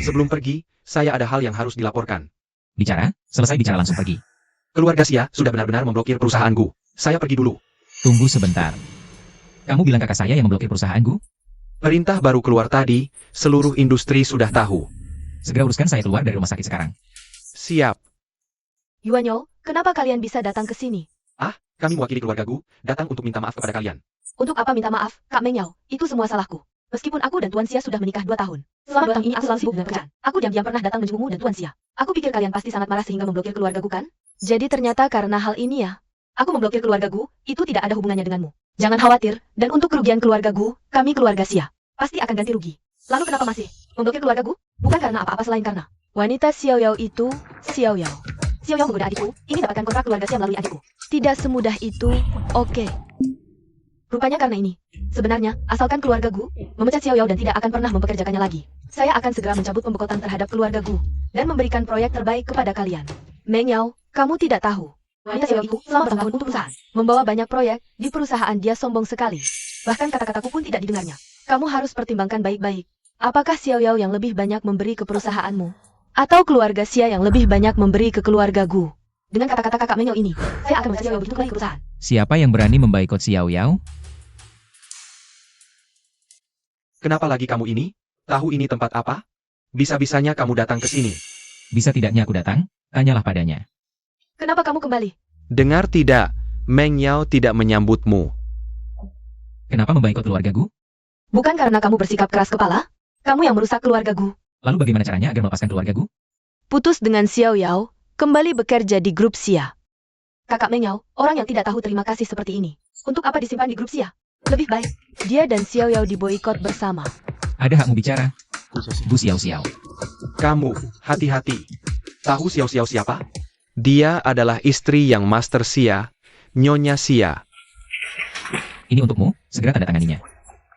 Sebelum pergi, saya ada hal yang harus dilaporkan. Bicara, selesai bicara langsung pergi. Keluarga Xia sudah benar-benar memblokir perusahaanku. Saya pergi dulu. Tunggu sebentar. Kamu bilang kakak saya yang memblokir perusahaanku? Perintah baru keluar tadi, seluruh industri sudah tahu. Segera uruskan saya keluar dari rumah sakit sekarang. Siap. Yuan Yo, kenapa kalian bisa datang ke sini? Kami mewakili keluarga Gu, datang untuk minta maaf kepada kalian. Untuk apa minta maaf, Kak Meng Yao? Itu semua salahku. Meskipun aku dan Tuan Xia sudah menikah 2 tahun. Selama 2 tahun ini aku selalu sibuk dengan pekerjaan. Aku diam-diam pernah datang menjengukmu dan Tuan Xia. Aku pikir kalian pasti sangat marah sehingga memblokir keluarga Gu kan? Jadi ternyata karena hal ini ya. Aku memblokir keluarga Gu, itu tidak ada hubungannya denganmu. Jangan khawatir, dan untuk kerugian keluarga Gu, kami keluarga Xia pasti akan ganti rugi. Lalu kenapa masih memblokir keluarga Gu? Bukan karena apa-apa selain karena wanita Xiao Yao itu, Xiao Yao. Xiao Yao menggoda adikku, ingin dapatkan kontrak keluarga Xia melalui adikku. Tidak semudah itu, oke. Rupanya karena ini. Sebenarnya, asalkan keluarga Gu memecat Xiao Yao dan tidak akan pernah mempekerjakannya lagi. Saya akan segera mencabut pemboikotan terhadap keluarga Gu dan memberikan proyek terbaik kepada kalian. Meng Yao, kamu tidak tahu. Wanita Xiao Yao itu selama bertahun-tahun untuk perusahaan, membawa banyak proyek di perusahaan dia sombong sekali. Bahkan kata-kataku pun tidak didengarnya. Kamu harus pertimbangkan baik-baik. Apakah Xiao Yao yang lebih banyak memberi ke perusahaanmu? Atau keluarga Xia yang lebih banyak memberi ke keluarga Gu? Dengan kata-kata kakak Meng Yao ini, saya akan memecat Xiao Yao begitu kembali ke perusahaan. Siapa yang berani memboikot Xiao Yao? Kenapa lagi kamu ini? Tahu ini tempat apa? Bisa-bisanya kamu datang ke sini. Bisa tidaknya aku datang? Tanyalah padanya. Kenapa kamu kembali? Dengar tidak, Meng Yao tidak menyambutmu. Kenapa memboikot keluarga Gu? Bukan karena kamu bersikap keras kepala? Kamu yang merusak keluarga Gu. Lalu bagaimana caranya agar melepaskan keluarga Gu? Putus dengan Xiao Yao, kembali bekerja di grup Xia. Kakak Meng Yao, orang yang tidak tahu terima kasih seperti ini. Untuk apa disimpan di grup Xia? Lebih baik, dia dan Xiao Yao diboikot bersama. Ada hakmu bicara. Bu Xiao Xiao. Kamu, hati-hati. Tahu Xiao Xiao siapa? Dia adalah istri yang Master Xia, Nyonya Xia. Ini untukmu, segera tanda tanganinya.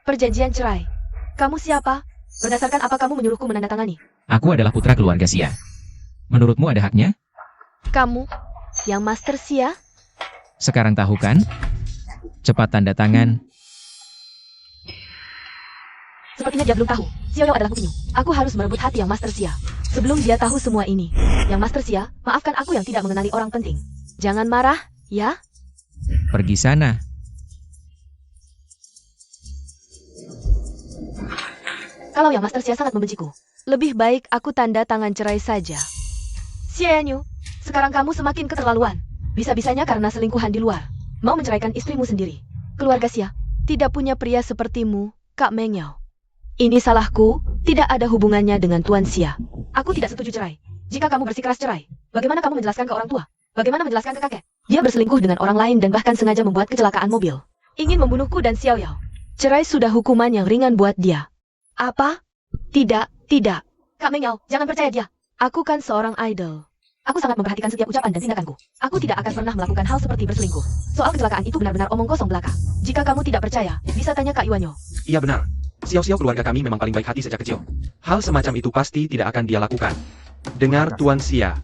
Perjanjian cerai. Kamu siapa? Berdasarkan apa kamu menyuruhku menandatangani? Aku adalah putra keluarga Xia. Menurutmu ada haknya? Kamu, yang Master Xia? Sekarang tahu kan? Cepat tanda tangan. Sepertinya dia belum tahu. Xiao Yao adalah Gu. Aku harus merebut hati yang Master Xia. Sebelum dia tahu semua ini. Yang Master Xia, maafkan aku yang tidak mengenali orang penting. Jangan marah, ya? Pergi sana. Kalau yang Master Xia sangat membenciku, lebih baik aku tanda tangan cerai saja. Xia Yanyu, sekarang kamu semakin keterlaluan. Bisa-bisanya karena selingkuhan di luar. Mau menceraikan istrimu sendiri. Keluarga Xia tidak punya pria sepertimu, Kak Meng Yao. Ini salahku, tidak ada hubungannya dengan Tuan Xia. Aku tidak setuju cerai. Jika kamu bersikeras cerai, bagaimana kamu menjelaskan ke orang tua? Bagaimana menjelaskan ke kakek? Dia berselingkuh dengan orang lain dan bahkan sengaja membuat kecelakaan mobil. Ingin membunuhku dan Xiao Yao. Cerai sudah hukuman yang ringan buat dia. Apa? Tidak, tidak. Kak Meng Yao, jangan percaya dia. Aku kan seorang idol. Aku sangat memperhatikan setiap ucapan dan tindakanku. Aku tidak akan pernah melakukan hal seperti berselingkuh. Soal kecelakaan itu benar-benar omong kosong belaka. Jika kamu tidak percaya, bisa tanya Kak Yuanyo. Iya benar. Xiao keluarga kami memang paling baik hati sejak kecil. Hal semacam itu pasti tidak akan dia lakukan. Dengar Tuan Xia.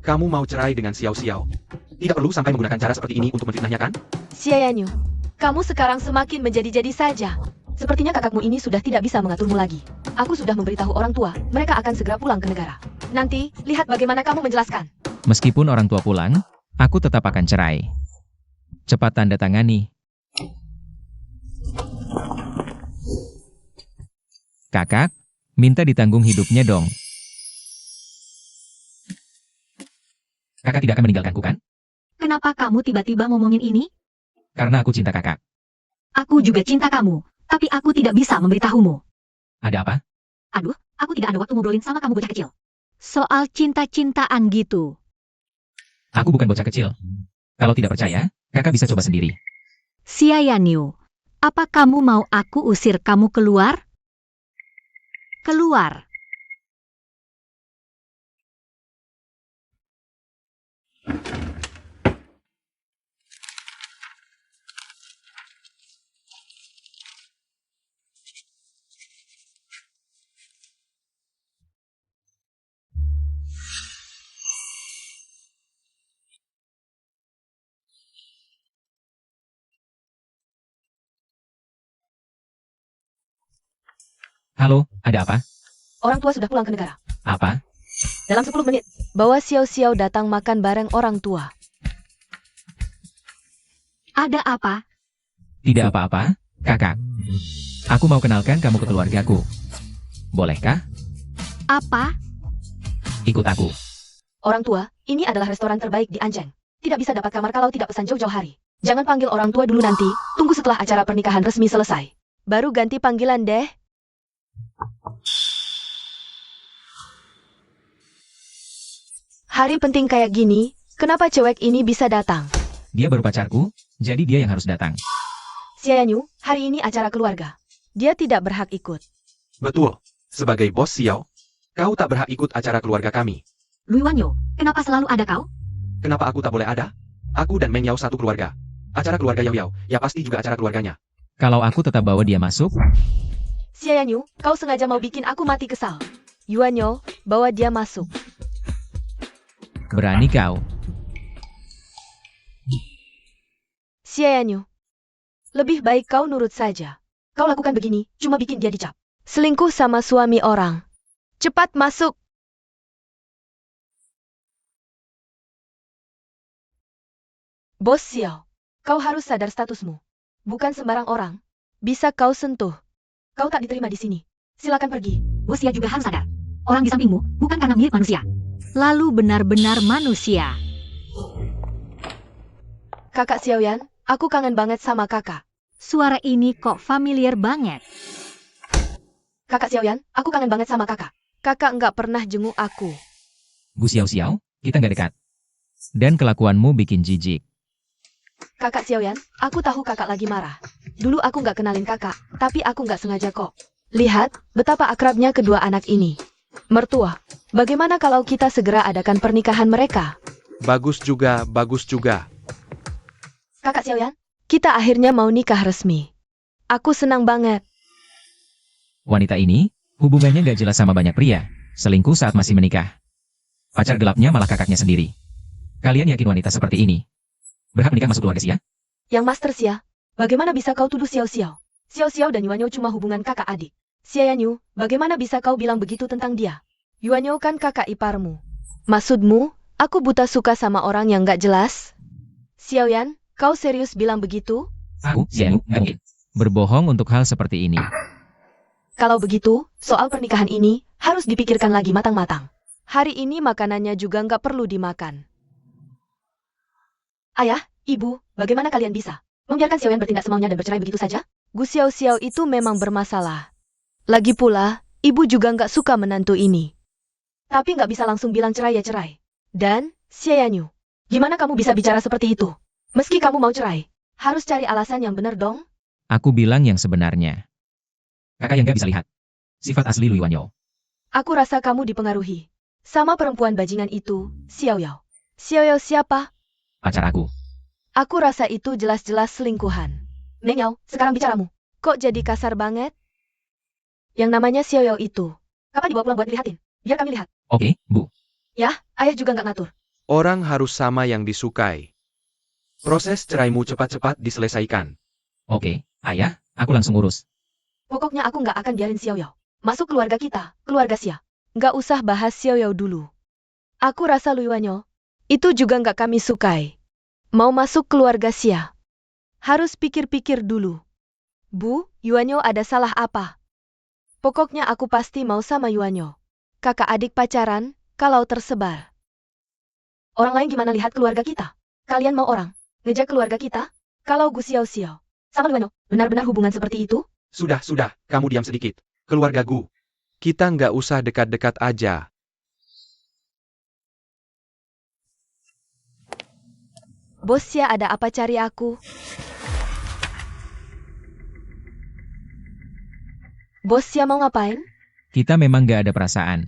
Kamu mau cerai dengan Xiao. Tidak perlu sampai menggunakan cara seperti ini untuk menfitnahnya kan? Xia Yanyu, kamu sekarang semakin menjadi-jadi saja. Sepertinya kakakmu ini sudah tidak bisa mengaturmu lagi. Aku sudah memberitahu orang tua, mereka akan segera pulang ke negara. Nanti, lihat bagaimana kamu menjelaskan. Meskipun orang tua pulang, aku tetap akan cerai. Cepat tanda tangani. Kakak, minta ditanggung hidupnya dong. Kakak tidak akan meninggalkanku kan? Kenapa kamu tiba-tiba ngomongin ini? Karena aku cinta kakak. Aku juga cinta kamu, tapi aku tidak bisa memberitahumu. Ada apa? Aduh, aku tidak ada waktu ngobrolin sama kamu bocah kecil. Soal cinta-cintaan gitu. Aku bukan bocah kecil. Kalau tidak percaya, kakak bisa coba sendiri. Xia Yanyu, apa kamu mau aku usir kamu keluar? Keluar. Halo, ada apa? Orang tua sudah pulang ke negara. Apa? Dalam 10 menit, bawa Xiao datang makan bareng orang tua. Ada apa? Tidak apa-apa, kakak. Aku mau kenalkan kamu ke keluargaku. Bolehkah? Apa? Ikut aku. Orang tua, ini adalah restoran terbaik di Anjing. Tidak bisa dapat kamar kalau tidak pesan jauh-jauh hari. Jangan panggil orang tua dulu nanti, tunggu setelah acara pernikahan resmi selesai. Baru ganti panggilan deh. Hari penting kayak gini, kenapa cewek ini bisa datang? Dia baru pacarku, jadi dia yang harus datang. Xia Yanyu, hari ini acara keluarga. Dia tidak berhak ikut. Betul. Sebagai bos Xiao, kau tak berhak ikut acara keluarga kami. Lui Wanyo, kenapa selalu ada kau? Kenapa aku tak boleh ada? Aku dan Meng Yao satu keluarga. Acara keluarga Yao, ya pasti juga acara keluarganya. Kalau aku tetap bawa dia masuk, Xia Yanyu, kau sengaja mau bikin aku mati kesal. Yuanyo, bawa dia masuk. berani kau. Xia Yanyu, lebih baik kau nurut saja. Kau lakukan begini, cuma bikin dia dicap. Selingkuh sama suami orang. Cepat masuk. Bos Xiao, kau harus sadar statusmu. Bukan sembarang orang bisa kau sentuh. Kau tak diterima di sini. Silakan pergi. Bos Xia juga harus sadar. Orang di sampingmu bukan karena mirip manusia. Lalu benar-benar manusia. Kakak Xiaoyan, aku kangen banget sama kakak. Suara ini kok familiar banget. Kakak Xiaoyan, aku kangen banget sama kakak. Kakak nggak pernah jenguk aku. Gu Xiao, kita nggak dekat. Dan kelakuanmu bikin jijik. Kakak Xiaoyan, aku tahu kakak lagi marah. Dulu aku nggak kenalin kakak, tapi aku nggak sengaja kok. Lihat, betapa akrabnya kedua anak ini. Mertua, bagaimana kalau kita segera adakan pernikahan mereka? Bagus juga, bagus juga. Kakak Xiaoyan, kita akhirnya mau nikah resmi. Aku senang banget. Wanita ini, hubungannya nggak jelas sama banyak pria. Selingkuh saat masih menikah. Pacar gelapnya malah kakaknya sendiri. Kalian yakin wanita seperti ini berhak menikah masuk keluarga Xia? Yang Master Xia, bagaimana bisa kau tuduh Xiao? Xiao dan Yuanyo cuma hubungan kakak adik. Xia Yanyu, bagaimana bisa kau bilang begitu tentang dia? Yuanyo kan kakak iparmu. Maksudmu, aku buta suka sama orang yang nggak jelas? Xiaoyan, kau serius bilang begitu? Aku, Xia, nggak mungkin berbohong untuk hal seperti ini. Kalau begitu, soal pernikahan ini harus dipikirkan lagi matang-matang. Hari ini makanannya juga nggak perlu dimakan. Ayah, ibu, bagaimana kalian bisa membiarkan Xiaoyan bertindak semaunya dan bercerai begitu saja? Gu Xiao itu memang bermasalah. Lagi pula, ibu juga nggak suka menantu ini. Tapi nggak bisa langsung bilang cerai ya cerai. Dan, Xia Yanyu, gimana kamu bisa bicara seperti itu? Meski kamu mau cerai, harus cari alasan yang benar dong. Aku bilang yang sebenarnya. Kakak yang nggak bisa lihat sifat asli Lui Wanyo. Aku rasa kamu dipengaruhi. Sama perempuan bajingan itu, Xiao Yao. Xiao Yao siapa? Pacar aku. Aku rasa itu jelas-jelas selingkuhan. Meng Yao, sekarang bicaramu. Kok jadi kasar banget? Yang namanya Xiao Yao itu. Kapan dibawa pulang buat dilihatin? Biar kami lihat. Oke, Bu. Ya, ayah juga nggak ngatur. Orang harus sama yang disukai. Proses ceraimu cepat-cepat diselesaikan. Oke, Ayah, aku langsung urus. Pokoknya aku nggak akan biarin Xiao Yao masuk keluarga kita, keluarga Xia. Nggak usah bahas Xiao Yao dulu. Aku rasa Lui Wanyo itu juga nggak kami sukai. Mau masuk keluarga Xia. Harus pikir-pikir dulu. Bu, Yuanyo ada salah apa? Pokoknya aku pasti mau sama Yuanyo. Kakak adik pacaran, kalau tersebar. Orang lain gimana lihat keluarga kita? Kalian mau orang ngejak keluarga kita? Kalau Gu Xiao Xiao sama Yuanyo benar-benar hubungan seperti itu? Sudah, kamu diam sedikit. Keluarga Gu. Kita nggak usah dekat-dekat aja. Bos Xia ada apa cari aku? Bos Xia mau ngapain? Kita memang gak ada perasaan.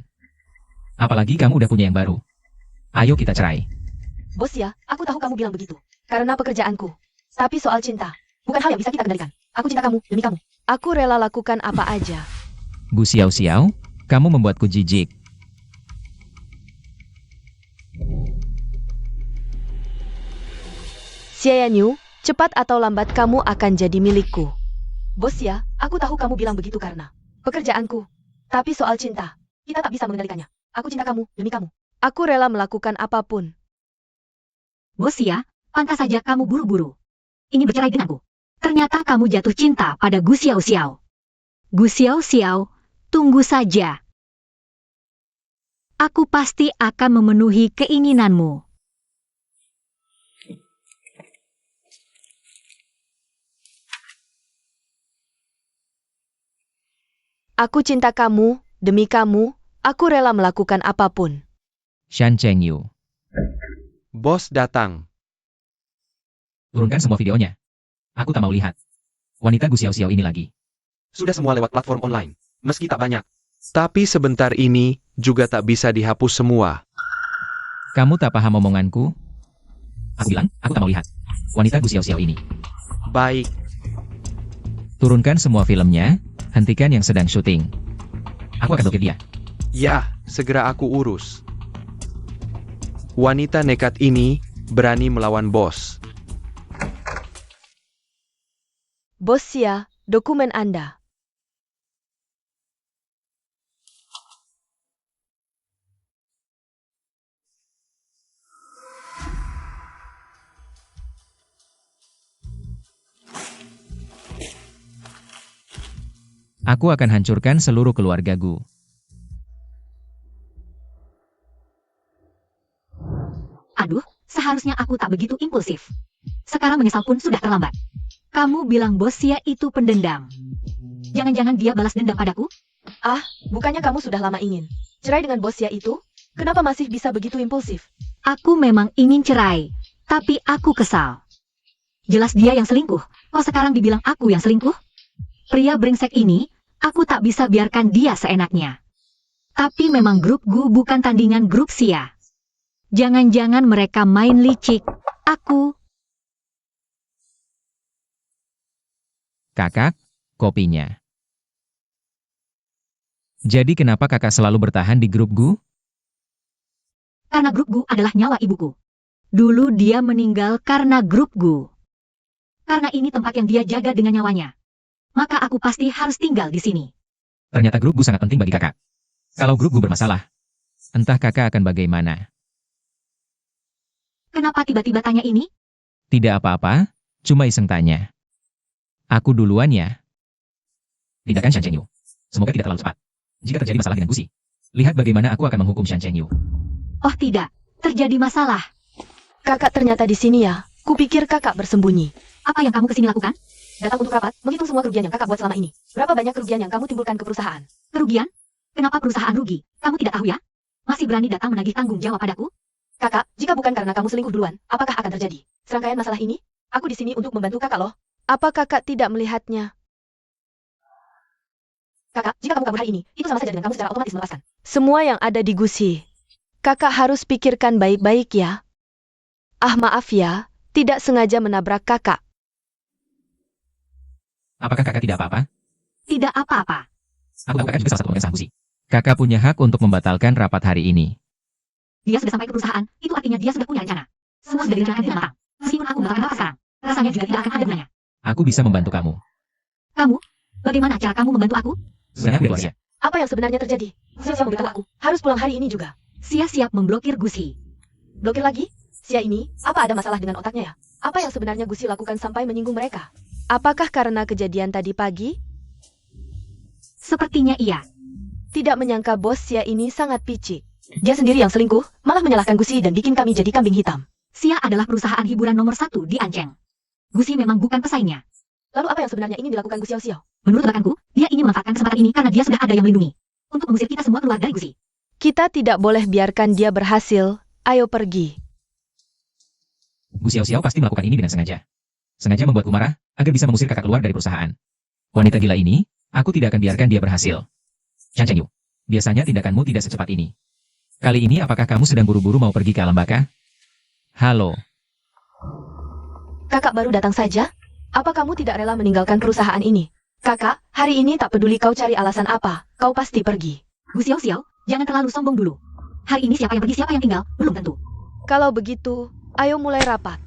Apalagi kamu udah punya yang baru. Ayo kita cerai. Bos Xia, aku tahu kamu bilang begitu. Karena pekerjaanku. Tapi soal cinta, bukan hal yang bisa kita kendalikan. Aku cinta kamu, demi kamu. Aku rela lakukan apa aja. Gu Xiao Xiao, kamu membuatku jijik. Xia Yanyu, cepat atau lambat kamu akan jadi milikku. Bos Xia, aku tahu kamu bilang begitu karena pekerjaanku. Tapi soal cinta, kita tak bisa mengendalikannya. Aku cinta kamu, demi kamu. Aku rela melakukan apapun. Bos Xia, pantas saja kamu buru-buru. Ingin bercerai denganku. Ternyata kamu jatuh cinta pada Gu Xiao Xiao. Gu Xiao Xiao, tunggu saja. Aku pasti akan memenuhi keinginanmu. Aku cinta kamu, demi kamu, aku rela melakukan apapun. Shan Chengyu, Bos datang. turunkan semua videonya. Aku tak mau lihat. Wanita Gu Xiao Xiao ini lagi. Sudah semua lewat platform online. Meski tak banyak. Tapi sebentar ini, juga tak bisa dihapus semua. Kamu tak paham omonganku? Aku bilang, aku tak mau lihat. Wanita Gu Xiao Xiao ini. Baik. Turunkan semua filmnya, hentikan yang sedang syuting. Aku akan blokir dia. Ya, segera aku urus. Wanita nekat ini, berani melawan bos. Bos Xia, dokumen Anda. Aku akan hancurkan seluruh keluarga Gu. Aduh, seharusnya aku tak begitu impulsif. Sekarang menyesal pun sudah terlambat. Kamu bilang bos Xia itu pendendam. Jangan-jangan dia balas dendam padaku? Bukannya kamu sudah lama ingin cerai dengan bos Xia itu? Kenapa masih bisa begitu impulsif? Aku memang ingin cerai, tapi aku kesal. Jelas dia yang selingkuh, kok sekarang dibilang aku yang selingkuh? Pria brengsek ini, aku tak bisa biarkan dia seenaknya. Tapi memang grup Gu bukan tandingan grup Xia. Jangan-jangan mereka main licik. Aku... Kakak, kopinya. Jadi kenapa kakak selalu bertahan di grup Gu? Karena grup Gu adalah nyawa ibuku. Dulu dia meninggal karena grup Gu. Karena ini tempat yang dia jaga dengan nyawanya. Maka aku pasti harus tinggal di sini. Ternyata grup Gu sangat penting bagi kakak. Kalau grup Gu bermasalah, entah kakak akan bagaimana. Kenapa tiba-tiba tanya ini? Tidak apa-apa, cuma iseng tanya. Aku duluan ya. Tidak kan Shan Chengyu? Semoga tidak terlalu cepat. Jika terjadi masalah dengan Gusi, lihat bagaimana aku akan menghukum Shan Chengyu. Oh tidak, terjadi masalah. Kakak ternyata di sini ya. Kupikir kakak bersembunyi. Apa yang kamu kesini lakukan? Datang untuk rapat, menghitung semua kerugian yang kakak buat selama ini. Berapa banyak kerugian yang kamu timbulkan ke perusahaan? Kerugian? Kenapa perusahaan rugi? Kamu tidak tahu ya? Masih berani datang menagih tanggung jawab padaku? Kakak, jika bukan karena kamu selingkuh duluan, apakah akan terjadi serangkaian masalah ini? Aku di sini untuk membantu kakak loh. Apa kakak tidak melihatnya? Kakak, jika kamu kabur hari ini, itu sama saja dengan kamu secara otomatis melepaskan semua yang ada di Gusi. Kakak harus pikirkan baik-baik ya. Ah maaf ya, tidak sengaja menabrak kakak. Apakah kakak tidak apa-apa? Tidak apa-apa. Aku tahu kakak juga salah satu orang yang sanggup sih. Kakak punya hak untuk membatalkan rapat hari ini. Dia sudah sampai ke perusahaan, itu artinya dia sudah punya rencana. Semua sudah direncanakan dengan matang. Meskipun aku membatalkan rapat sekarang, rasanya juga tidak akan ada gunanya. Aku bisa membantu kamu. Kamu? Bagaimana cara kamu membantu aku? Sebenarnya aku tidak bisa. Apa yang sebenarnya terjadi? Sia memberitahu aku, harus pulang hari ini juga. Sia siap memblokir Gusi. Blokir lagi? Sia ini, apa ada masalah dengan otaknya ya? Apa yang sebenarnya Gusi lakukan sampai menyinggung mereka? Apakah karena kejadian tadi pagi? Sepertinya iya. Tidak menyangka bos Sia ini sangat picik. Dia sendiri yang selingkuh, malah menyalahkan Gusi dan bikin kami jadi kambing hitam. Sia adalah perusahaan hiburan nomor 1 di Anjeng. Gusi memang bukan pesaingnya. Lalu apa yang sebenarnya ingin dilakukan Gu Xiao? Menurut tebakanku, dia ingin memanfaatkan kesempatan ini karena dia sudah ada yang melindungi. Untuk mengusir kita semua keluar dari Gusi. Kita tidak boleh biarkan dia berhasil. Ayo pergi. Bu Xiao pasti melakukan ini dengan sengaja. Sengaja membuatku marah, agar bisa mengusir kakak keluar dari perusahaan. Wanita gila ini, aku tidak akan biarkan dia berhasil. Chan Chengyu, biasanya tindakanmu tidak secepat ini. Kali ini apakah kamu sedang buru-buru mau pergi ke alam baka? Halo. Kakak baru datang saja? Apa kamu tidak rela meninggalkan perusahaan ini? Kakak, hari ini tak peduli kau cari alasan apa, kau pasti pergi. Gu Xiao, jangan terlalu sombong dulu. Hari ini siapa yang pergi siapa yang tinggal, belum tentu. Kalau begitu, ayo mulai rapat.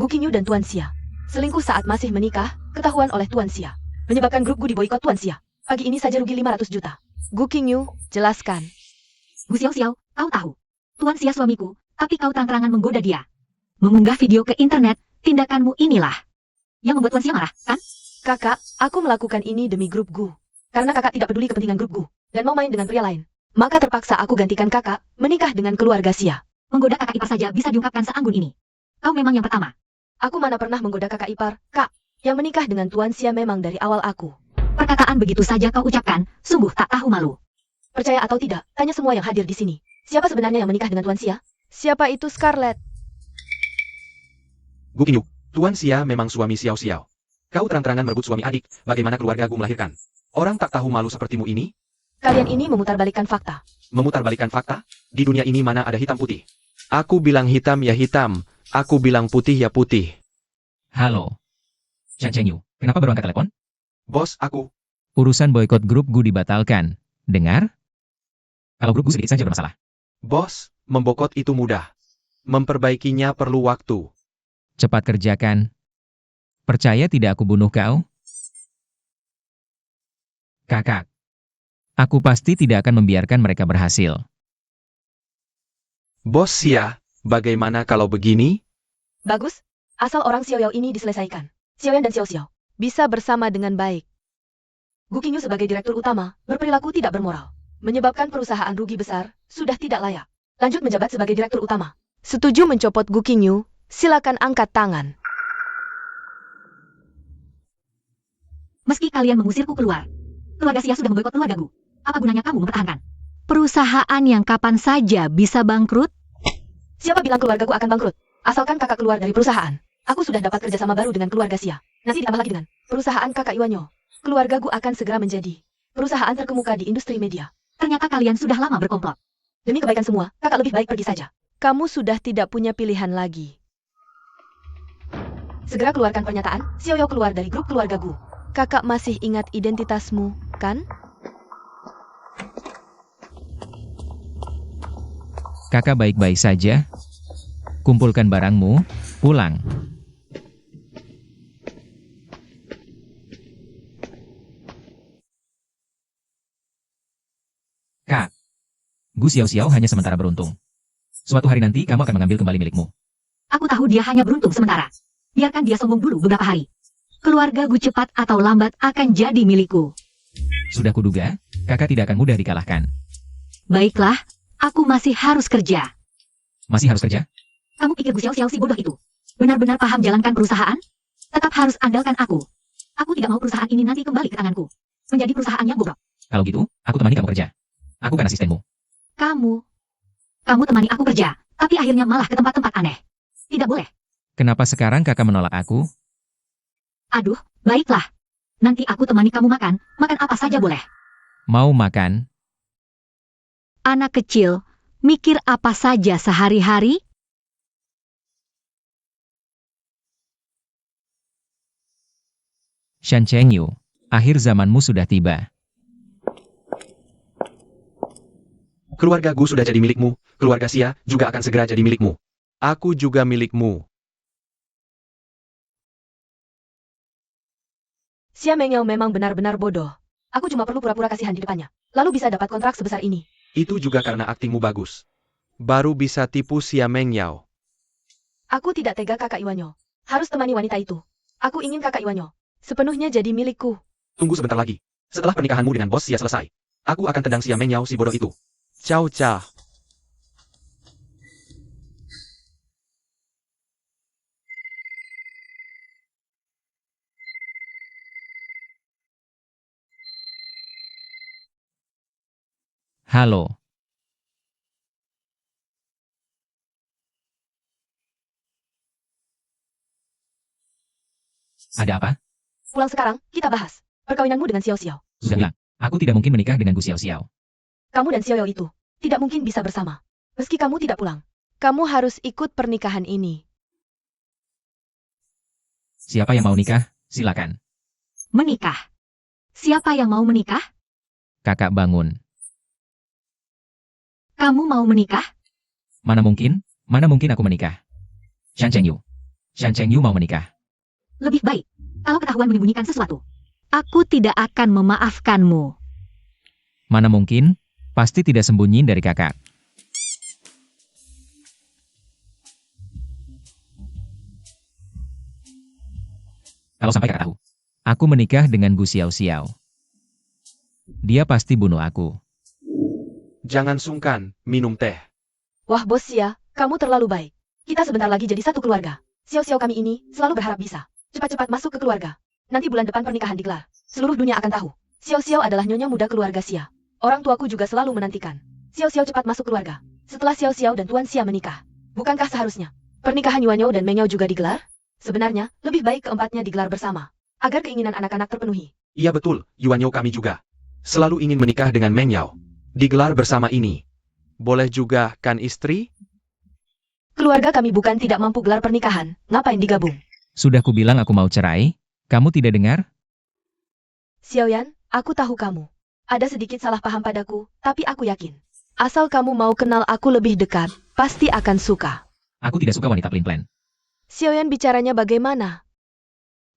Gu Qingyu dan Tuan Xia. Selingkuh saat masih menikah, ketahuan oleh Tuan Xia. Menyebabkan grup Gu diboikot Tuan Xia. Pagi ini saja rugi 500 juta. Gu Qingyu, jelaskan. Gu Xiao, kau tahu. Tuan Xia suamiku, tapi kau terang-terangan menggoda dia. Mengunggah video ke internet, tindakanmu inilah yang membuat Tuan Xia marah, kan? Kakak, aku melakukan ini demi grup Gu. Karena kakak tidak peduli kepentingan grup Gu, dan mau main dengan pria lain. Maka terpaksa aku gantikan kakak, menikah dengan keluarga Xia. Menggoda kakak ipar saja bisa diungkapkan seanggun ini. Kau memang yang pertama. Aku mana pernah menggoda kakak ipar, Kak. Yang menikah dengan Tuan Xia memang dari awal aku. Perkataan begitu saja kau ucapkan, sungguh tak tahu malu. Percaya atau tidak, tanya semua yang hadir di sini. Siapa sebenarnya yang menikah dengan Tuan Xia? Siapa itu Scarlett? Gu Qingyu, Tuan Xia memang suami Xiao Xiao. Kau terang-terangan merebut suami adik, bagaimana keluarga Gu melahirkan? Orang tak tahu malu sepertimu ini? Kalian ini memutarbalikkan fakta. Memutarbalikkan fakta? Di dunia ini mana ada hitam putih? Aku bilang hitam ya hitam, aku bilang putih ya putih. Halo. Chan Chengyu, kenapa baru angkat telepon? Bos, aku. Urusan boykot grup Gu dibatalkan. Dengar? Kalau grup Gu sedikit saja bermasalah. Bos, membokot itu mudah. Memperbaikinya perlu waktu. Cepat kerjakan. Percaya tidak aku bunuh kau? Kakak. Aku pasti tidak akan membiarkan mereka berhasil. Bos Xia, bagaimana kalau begini? Bagus. Asal orang Xiao Yao ini diselesaikan. Xiao Yan dan Xiao Xiao bisa bersama dengan baik. Gu Qingyu sebagai direktur utama, berperilaku tidak bermoral. Menyebabkan perusahaan rugi besar, sudah tidak layak. Lanjut menjabat sebagai direktur utama. Setuju mencopot Gu Qingyu? Silakan angkat tangan. Meski kalian mengusirku keluar, keluarga Xia sudah memboikot keluarga Gu. Apa gunanya kamu mempertahankan perusahaan yang kapan saja bisa bangkrut? Siapa bilang keluarga Gu akan bangkrut? Asalkan kakak keluar dari perusahaan. Aku sudah dapat kerjasama baru dengan keluarga Xia. Nanti ditambah lagi dengan perusahaan kakak Iwanyo. Keluarga Gu akan segera menjadi perusahaan terkemuka di industri media. Ternyata kalian sudah lama berkomplot. Demi kebaikan semua, kakak lebih baik pergi saja. Kamu sudah tidak punya pilihan lagi. Segera keluarkan pernyataan, Xiao Yao keluar dari grup keluarga Gu. Kakak masih ingat identitasmu, kan? Kakak baik-baik saja. Kumpulkan barangmu, pulang. Kak, Gu Xiao hanya sementara beruntung. Suatu hari nanti kamu akan mengambil kembali milikmu. Aku tahu dia hanya beruntung sementara. Biarkan dia sombong dulu beberapa hari. Keluarga Gu cepat atau lambat akan jadi milikku. Sudah kuduga, kakak tidak akan mudah dikalahkan. Baiklah, aku masih harus kerja. Masih harus kerja? Kamu pikir Gu Xiao si bodoh itu benar-benar paham jalankan perusahaan? Tetap harus andalkan aku. Aku tidak mau perusahaan ini nanti kembali ke tanganku. Menjadi perusahaan yang bobrok. Kalau gitu, aku temani kamu kerja. Aku kan asistenmu. Kamu temani aku kerja, tapi akhirnya malah ke tempat-tempat aneh. Tidak boleh. Kenapa sekarang kakak menolak aku? Aduh, baiklah. Nanti aku temani kamu makan apa saja boleh. Mau makan? Anak kecil, Mikir apa saja sehari-hari? Shan Chengyu, akhir zamanmu sudah tiba. Keluarga Gu sudah jadi milikmu, keluarga Xia juga akan segera jadi milikmu. Aku juga milikmu. Xia Mengyao memang benar-benar bodoh. Aku cuma perlu pura-pura kasihan di depannya. Lalu bisa dapat kontrak sebesar ini. Itu juga karena aktingmu bagus. Baru bisa tipu Xia Mengyao. Aku tidak tega kakak Iwanyo. Harus temani wanita itu. Aku ingin kakak Iwanyo sepenuhnya jadi milikku. Tunggu sebentar lagi. Setelah pernikahanmu dengan bos Xia selesai, aku akan tendang Xia Mengyao si bodoh itu. Ciao ciao. Halo. Ada apa? Pulang sekarang, kita bahas perkawinanmu dengan Xiao Xiao. Sudah bilang, aku tidak mungkin menikah dengan Gu Xiao Xiao. Kamu dan Xiao Yao itu tidak mungkin bisa bersama. Meski kamu tidak pulang, kamu harus ikut pernikahan ini. Siapa yang mau nikah, silakan. Menikah. Siapa yang mau menikah? Kakak bangun. Kamu mau menikah? Mana mungkin aku menikah. Shan Chengyu. Shan Chengyu mau menikah. Lebih baik kalau ketahuan menyembunyikan sesuatu. Aku tidak akan memaafkanmu. Mana mungkin, pasti tidak sembunyi dari kakak. Kalau sampai kakak tahu, aku menikah dengan Gu Xiao Xiao. Dia pasti bunuh aku. Jangan sungkan, minum teh. Wah bos Xia, kamu terlalu baik. Kita sebentar lagi jadi satu keluarga. Xiao Xiao kami ini selalu berharap bisa cepat-cepat masuk ke keluarga. Nanti bulan depan pernikahan digelar. Seluruh dunia akan tahu. Xiao Xiao adalah nyonya muda keluarga Xia. Orang tuaku juga selalu menantikan Xiao Xiao cepat masuk keluarga. Setelah Xiao Xiao dan Tuan Xia menikah, bukankah seharusnya pernikahan Yuanyou dan Mengyao juga digelar? Sebenarnya, lebih baik keempatnya digelar bersama, agar keinginan anak-anak terpenuhi. Iya betul, Yuanyou kami juga. Selalu ingin menikah dengan Mengyao. Digelar bersama ini. Boleh juga, kan istri? Keluarga kami bukan tidak mampu gelar pernikahan, ngapain digabung? Sudah kubilang aku mau cerai, kamu tidak dengar? Xiaoyan, aku tahu kamu ada sedikit salah paham padaku, tapi aku yakin. Asal kamu mau kenal aku lebih dekat, pasti akan suka. Aku tidak suka wanita pelin-pelan. Xiaoyan bicaranya bagaimana?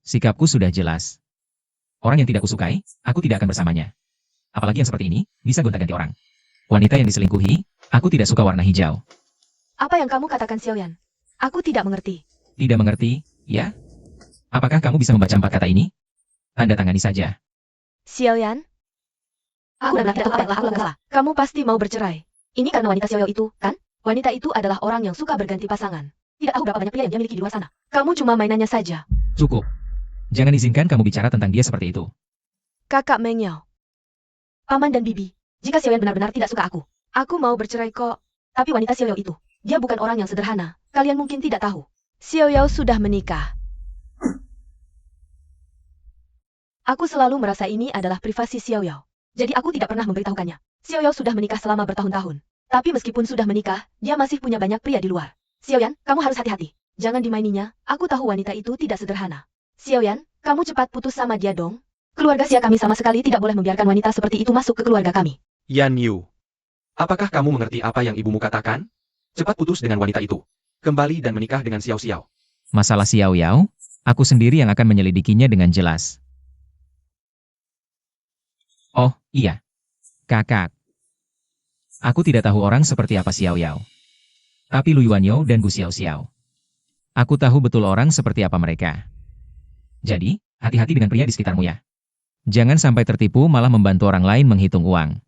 Sikapku sudah jelas. Orang yang tidak kusukai, aku tidak akan bersamanya. Apalagi yang seperti ini, bisa gonta-ganti orang. Wanita yang diselingkuhi, aku tidak suka warna hijau. Apa yang kamu katakan Xiaoyan? Aku tidak mengerti. Tidak mengerti, ya? Apakah kamu bisa membaca 4 kata ini? Tanda tangani saja. Xiaoyan? Aku benar-benar tidak tahu apa yang telah aku lakukan salah. Kamu pasti mau bercerai. Ini karena wanita Xiaoyao itu, kan? Wanita itu adalah orang yang suka berganti pasangan. Tidak tahu berapa banyak pria yang dia miliki di luar sana. Kamu cuma mainannya saja. Cukup. Jangan izinkan kamu bicara tentang dia seperti itu. Kakak Mengyao. Paman dan Bibi, jika Xiaoyan benar-benar tidak suka aku mau bercerai kok. Tapi wanita Xiaoyao itu, dia bukan orang yang sederhana. Kalian mungkin tidak tahu. Xiaoyao sudah menikah. Aku selalu merasa ini adalah privasi Xiaoyao. Jadi aku tidak pernah memberitahukannya. Xiaoyao sudah menikah selama bertahun-tahun. Tapi meskipun sudah menikah, dia masih punya banyak pria di luar. Xiaoyan, kamu harus hati-hati. Jangan dimaininya, aku tahu wanita itu tidak sederhana. Xiaoyan, kamu cepat putus sama dia dong. Keluarga Xia kami sama sekali tidak boleh membiarkan wanita seperti itu masuk ke keluarga kami. Yan Yu. Apakah kamu mengerti apa yang ibumu katakan? Cepat putus dengan wanita itu. Kembali dan menikah dengan Xiao Xiao. Masalah Xiao Yao, aku sendiri yang akan menyelidikinya dengan jelas. Oh, iya. Kakak. Aku tidak tahu orang seperti apa Xiao Yao. Tapi Lu Yuanyou dan Gu Xiao Xiao. Aku tahu betul orang seperti apa mereka. Jadi, hati-hati dengan pria di sekitarmu ya. Jangan sampai tertipu malah membantu orang lain menghitung uang.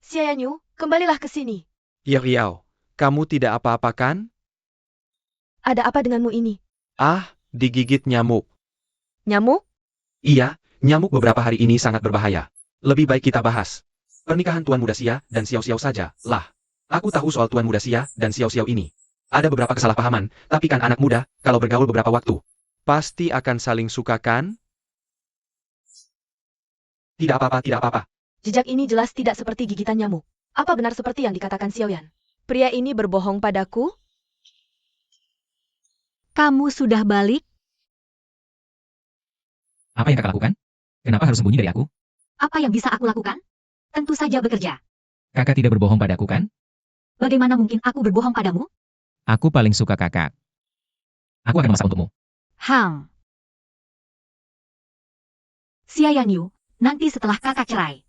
Xia Yanyu, kembalilah ke sini. Yao, kamu tidak apa-apa kan? Ada apa denganmu ini? Ah, digigit nyamuk. Nyamuk? Iya, nyamuk beberapa hari ini sangat berbahaya. Lebih baik kita bahas pernikahan Tuan Muda Xia dan Xiao Xiao saja, lah. Aku tahu soal Tuan Muda Xia dan Xiao Xiao ini. Ada beberapa kesalahpahaman, tapi kan anak muda, kalau bergaul beberapa waktu, pasti akan saling suka kan? Tidak apa-apa, tidak apa-apa. Jejak ini jelas tidak seperti gigitan nyamuk. Apa benar seperti yang dikatakan Xiaoyan? Pria ini berbohong padaku? Kamu sudah balik? Apa yang kakak lakukan? Kenapa harus sembunyi dari aku? Apa yang bisa aku lakukan? Tentu saja bekerja. Kakak tidak berbohong padaku kan? Bagaimana mungkin aku berbohong padamu? Aku paling suka kakak. Aku akan memasak untukmu. Xia Yanyu, nanti setelah kakak cerai,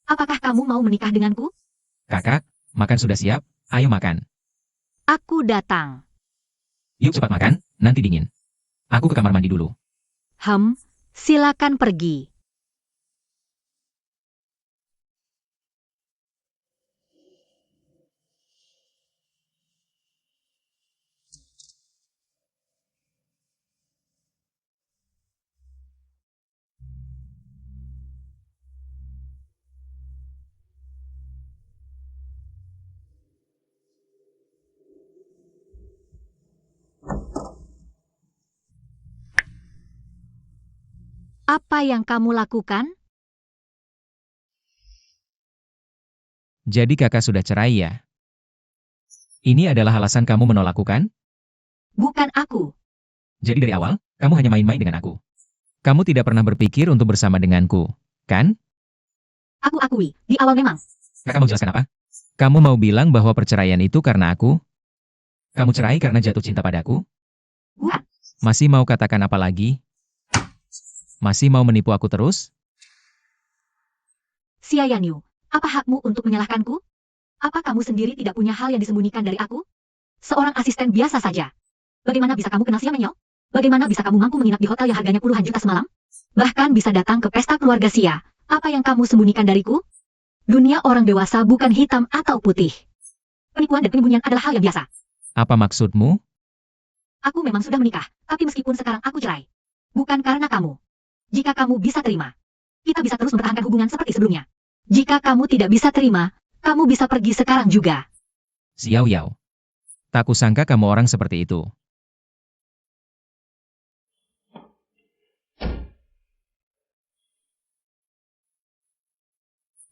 apakah kamu mau menikah denganku? Kakak, makan sudah siap, ayo makan. Aku datang. Yuk cepat makan, nanti dingin. Aku ke kamar mandi dulu. Silakan pergi. Apa yang kamu lakukan? Jadi kakak sudah cerai ya? Ini adalah alasan kamu menolakku kan? Bukan aku. Jadi dari awal, kamu hanya main-main dengan aku. Kamu tidak pernah berpikir untuk bersama denganku, kan? Aku akui, di awal memang. Kakak mau jelaskan apa? Kamu mau bilang bahwa perceraian itu karena aku? Kamu cerai karena jatuh cinta padaku? Bukan. Masih mau katakan apa lagi? Masih mau menipu aku terus? Xia Yanyu, apa hakmu untuk menyalahkanku? Apa kamu sendiri tidak punya hal yang disembunyikan dari aku? Seorang asisten biasa saja. Bagaimana bisa kamu kenal Xia Menyo? Bagaimana bisa kamu mampu menginap di hotel yang harganya puluhan juta semalam? Bahkan bisa datang ke pesta keluarga Xia. Apa yang kamu sembunyikan dariku? Dunia orang dewasa bukan hitam atau putih. Penipuan dan penyembunyian adalah hal yang biasa. Apa maksudmu? Aku memang sudah menikah, tapi meskipun sekarang aku cerai. Bukan karena kamu. Jika kamu bisa terima, kita bisa terus mempertahankan hubungan seperti sebelumnya. Jika kamu tidak bisa terima, kamu bisa pergi sekarang juga. Xiao Yao. Tak kusangka kamu orang seperti itu.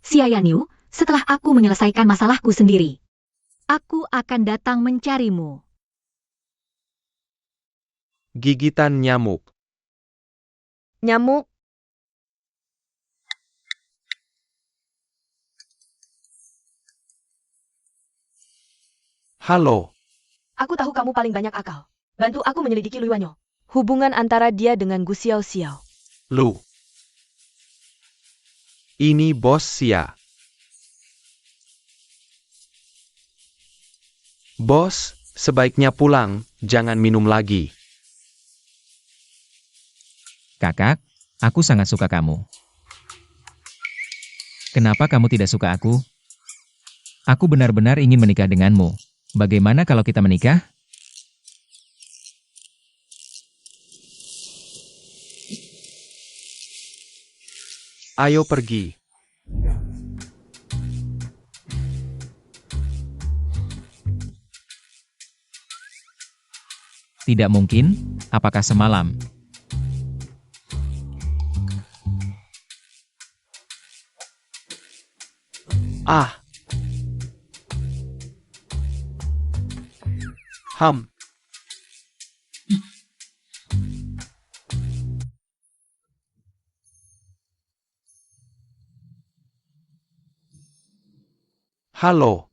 Xia Yanyu, setelah aku menyelesaikan masalahku sendiri, aku akan datang mencarimu. Gigitan nyamuk. Nyamuk, Halo, aku tahu kamu paling banyak akal. Bantu aku menyelidiki Luiwanyo. Hubungan antara dia dengan Gu Xiao Xiao. Lu. Ini bos Xia. Bos, sebaiknya pulang, jangan minum lagi. Kakak, aku sangat suka kamu. Kenapa kamu tidak suka aku? Aku benar-benar ingin menikah denganmu. Bagaimana kalau kita menikah? Ayo pergi. Tidak mungkin, apakah semalam? Ah. Halo.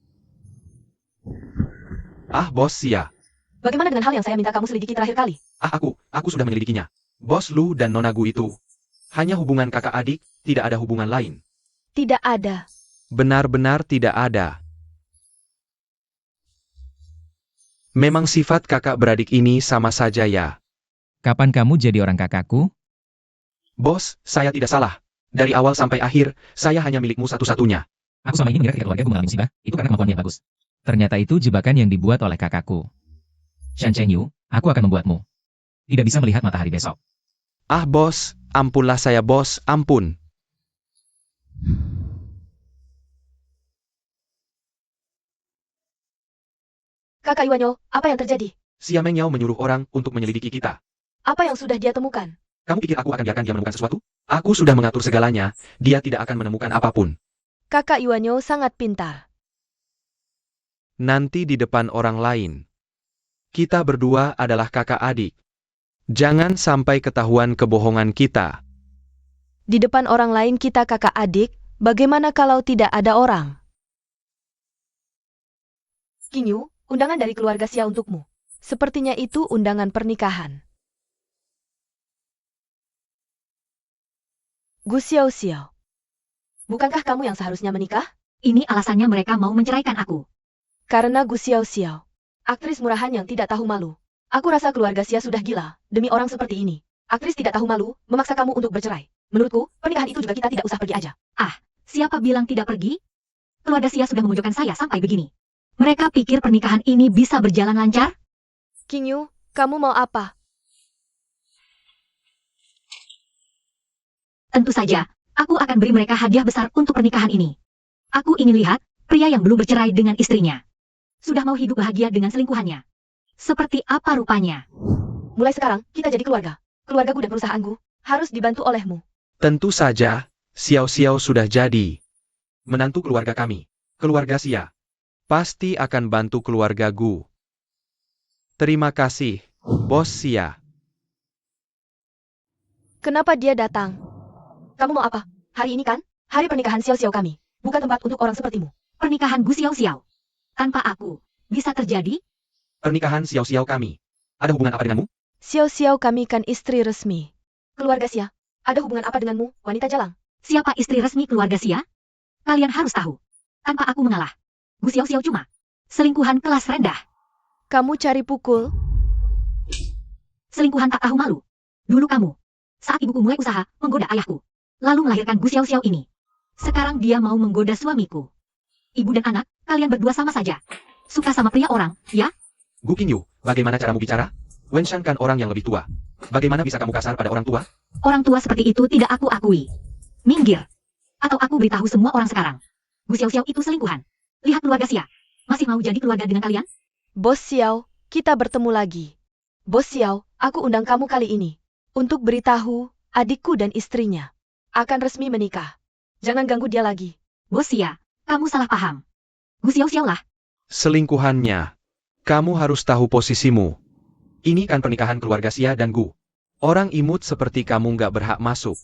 Ah, bos Xia. Bagaimana dengan hal yang saya minta kamu selidiki terakhir kali? Ah, aku sudah menyelidikinya. Bos Lu dan Nona Gu itu hanya hubungan kakak adik, tidak ada hubungan lain. Tidak ada. Benar-benar tidak ada. Memang sifat kakak beradik ini sama saja ya. Kapan kamu jadi orang kakakku? Bos, saya tidak salah. Dari awal sampai akhir, saya hanya milikmu satu-satunya. Aku selama ini mengira ketika keluarga mengalami musibah, itu karena kemampuan yang bagus. Ternyata itu jebakan yang dibuat oleh kakakku. Shan Chengyu, aku akan membuatmu tidak bisa melihat matahari besok. Ah bos, ampunlah saya bos, ampun. Kakak Iwanyo, apa yang terjadi? Xia Mengyao menyuruh orang untuk menyelidiki kita. Apa yang sudah dia temukan? Kamu pikir aku akan biarkan dia menemukan sesuatu? Aku sudah mengatur segalanya, dia tidak akan menemukan apapun. Kakak Iwanyo sangat pintar. Nanti di depan orang lain. Kita berdua adalah kakak adik. Jangan sampai ketahuan kebohongan kita. Di depan orang lain kita kakak adik, bagaimana kalau tidak ada orang? Qingyu, undangan dari keluarga Xia untukmu. Sepertinya itu undangan pernikahan. Gu Xiao Xiao. Bukankah kamu yang seharusnya menikah? Ini alasannya mereka mau menceraikan aku. Karena Gu Xiao Xiao, aktris murahan yang tidak tahu malu. Aku rasa keluarga Xia sudah gila, demi orang seperti ini. Aktris tidak tahu malu, memaksa kamu untuk bercerai. Menurutku, pernikahan itu juga kita tidak usah pergi aja. Siapa bilang tidak pergi? Keluarga Xia sudah memojokkan saya sampai begini. Mereka pikir pernikahan ini bisa berjalan lancar? Qingyu, kamu mau apa? Tentu saja, aku akan beri mereka hadiah besar untuk pernikahan ini. Aku ingin lihat pria yang belum bercerai dengan istrinya. Sudah mau hidup bahagia dengan selingkuhannya. Seperti apa rupanya? Mulai sekarang, kita jadi keluarga. Keluargaku dan perusahaanku harus dibantu olehmu. Tentu saja, Xiao Xiao sudah jadi menantu keluarga kami. Keluarga Xia pasti akan bantu keluarga Gu. Terima kasih, Bos Xia. Kenapa dia datang? Kamu mau apa? Hari ini kan? Hari pernikahan Xiao Xiao kami. Bukan tempat untuk orang sepertimu. Pernikahan Gu Xiao Xiao. Tanpa aku, bisa terjadi? Pernikahan Xiao Xiao kami. Ada hubungan apa denganmu? Xiao Xiao kami kan istri resmi. Keluarga Xia, ada hubungan apa denganmu, wanita jalang? Siapa istri resmi keluarga Xia? Kalian harus tahu. Tanpa aku mengalah. Gu Xiao Xiao cuma selingkuhan kelas rendah. Kamu cari pukul? Selingkuhan tak tahu malu. Dulu kamu, saat ibuku mulai usaha menggoda ayahku, lalu melahirkan Gu Xiao Xiao ini. Sekarang dia mau menggoda suamiku. Ibu dan anak, kalian berdua sama saja. Suka sama pria orang, ya? Gu Qingyu, bagaimana caramu bicara? Wenshan kan orang yang lebih tua. Bagaimana bisa kamu kasar pada orang tua? Orang tua seperti itu tidak aku akui. Minggir. Atau aku beritahu semua orang sekarang. Gu Xiao Xiao itu selingkuhan. Lihat keluarga Xia. Masih mau jadi keluarga dengan kalian? Bos Xiao, kita bertemu lagi. Bos Xiao, aku undang kamu kali ini untuk beritahu adikku dan istrinya akan resmi menikah. Jangan ganggu dia lagi. Bos Xia, kamu salah paham. Gu Xiao Xiao lah. Selingkuhannya. Kamu harus tahu posisimu. Ini kan pernikahan keluarga Xia dan Gu. Orang imut seperti kamu nggak berhak masuk.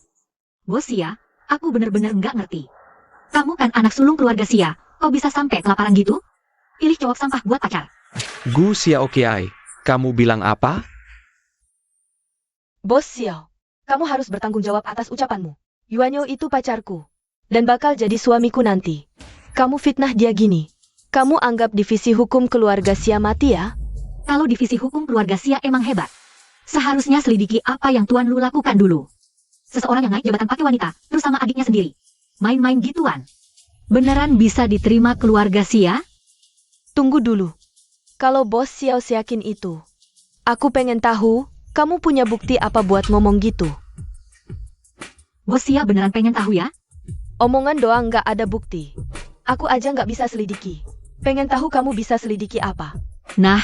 Bos Xia, aku benar-benar nggak ngerti. Kamu kan anak sulung keluarga Xia, kok bisa sampai kelaparan gitu? Pilih cowok sampah buat pacar. Gu Xiaoqiai, kamu bilang apa? Bos Xiao, kamu harus bertanggung jawab atas ucapanmu. Yuanyo itu pacarku dan bakal jadi suamiku nanti. Kamu fitnah dia gini. Kamu anggap divisi hukum keluarga Xia mati ya? Kalau divisi hukum keluarga Xia emang hebat, seharusnya selidiki apa yang Tuan Lu lakukan dulu. Seseorang yang naik jabatan pakai wanita, terus sama adiknya sendiri. Main-main gituan. Beneran bisa diterima keluarga Xia? Tunggu dulu. Kalau Bos Xiao yakin itu, aku pengen tahu, kamu punya bukti apa buat ngomong gitu? Bos Xia beneran pengen tahu ya? Omongan doang nggak ada bukti. Aku aja nggak bisa selidiki. Pengen tahu kamu bisa selidiki apa? Nah,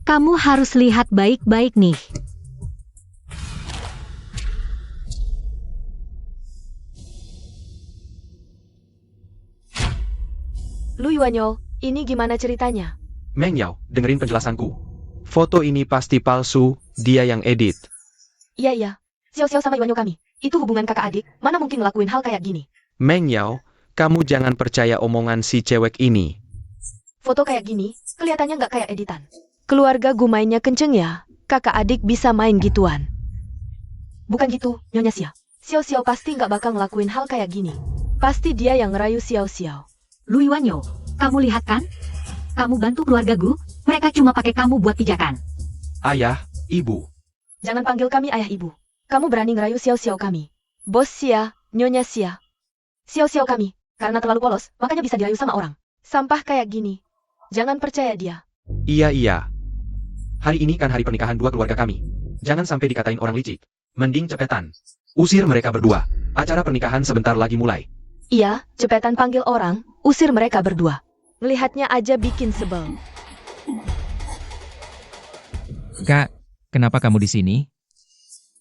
kamu harus lihat baik-baik nih. Lu Yuanyo, ini gimana ceritanya? Meng Yao, dengerin penjelasanku. Foto ini pasti palsu, dia yang edit. Iya. Xiao sama Yuanyo kami. Itu hubungan kakak adik, mana mungkin ngelakuin hal kayak gini? Meng Yao, kamu jangan percaya omongan si cewek ini. Foto kayak gini, kelihatannya nggak kayak editan. Keluarga gue mainnya kenceng ya, kakak adik bisa main gituan. Bukan gitu, Nyonya Xia. Xiao pasti nggak bakal ngelakuin hal kayak gini. Pasti dia yang ngerayu Xiao. Lu Yuanyo, kamu lihat kan? Kamu bantu keluarga Gu, mereka cuma pakai kamu buat pijakan. Ayah, ibu. Jangan panggil kami ayah ibu. Kamu berani ngerayu Xiao kami. Bos Xia, Nyonya Xia. Xiao kami, karena terlalu polos, makanya bisa dirayu sama orang. Sampah kayak gini. Jangan percaya dia. Iya. Hari ini kan hari pernikahan dua keluarga kami. Jangan sampai dikatain orang licik. Mending cepetan. Usir mereka berdua. Acara pernikahan sebentar lagi mulai. Iya, cepetan panggil orang, usir mereka berdua. Melihatnya aja bikin sebel. Kak, kenapa kamu di sini?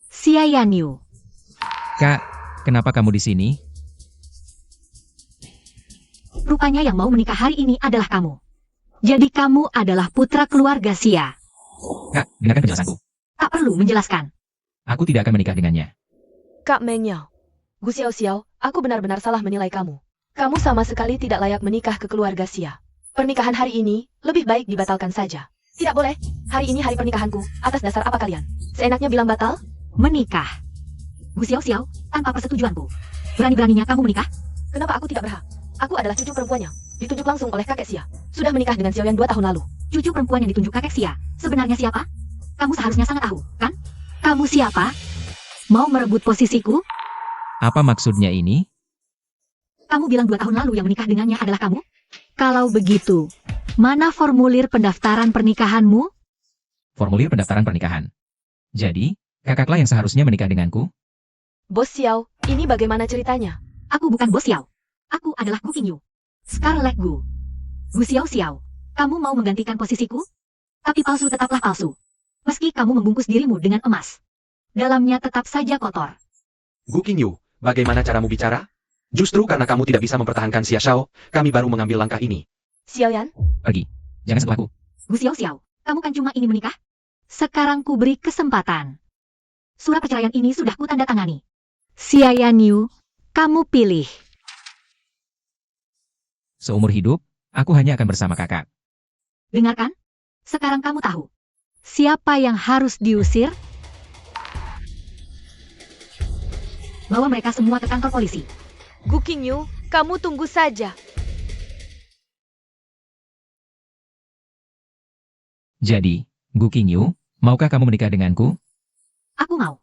Xia Yanyu. Kak, kenapa kamu di sini? Rupanya yang mau menikah hari ini adalah kamu. Jadi kamu adalah putra keluarga Xia. Kak, dengarkan penjelasanku. Tak perlu menjelaskan. Aku tidak akan menikah dengannya. Kak Meng Yao. Gu Xiao Xiao, aku benar-benar salah menilai kamu. Kamu sama sekali tidak layak menikah ke keluarga Xia. Pernikahan hari ini, lebih baik dibatalkan saja. Tidak boleh. Hari ini hari pernikahanku. Atas dasar apa kalian? Seenaknya bilang batal? Menikah. Gu Xiao Xiao, tanpa persetujuanku. Berani-beraninya kamu menikah? Kenapa aku tidak berhak? Aku adalah cucu perempuannya. Ditunjuk langsung oleh kakek Xia. Sudah menikah dengan Xiaoyan 2 tahun lalu. Cucu perempuan yang ditunjuk kakek Xia. Sebenarnya siapa? Kamu seharusnya sangat tahu, kan? Kamu siapa? Mau merebut posisiku? Apa maksudnya ini? Kamu bilang 2 tahun lalu yang menikah dengannya adalah kamu? Kalau begitu, mana formulir pendaftaran pernikahanmu? Formulir pendaftaran pernikahan. Jadi, kakaklah yang seharusnya menikah denganku? Bos Xiao, ini bagaimana ceritanya? Aku bukan bos Xiao. Aku adalah Gu Qingyu. Scarlet Gu. Gu Xiao Xiao, kamu mau menggantikan posisiku? Tapi palsu tetaplah palsu. Meski kamu membungkus dirimu dengan emas. Dalamnya tetap saja kotor. Gu Qingyu, bagaimana caramu bicara? Justru karena kamu tidak bisa mempertahankan Xia Shao, kami baru mengambil langkah ini. Xiaoyan? Pergi. Jangan sentuh aku. Gu Xiao Xiao, kamu kan cuma ingin menikah? Sekarang ku beri kesempatan. Surat perceraian ini sudah ku tanda tangani. Xia Yanyu, kamu pilih. Seumur hidup, aku hanya akan bersama kakak. Dengarkan, sekarang kamu tahu. Siapa yang harus diusir? Bawa mereka semua ke kantor polisi. Gu Qingyu, kamu tunggu saja. Jadi, Gu Qingyu, maukah kamu menikah denganku? Aku mau.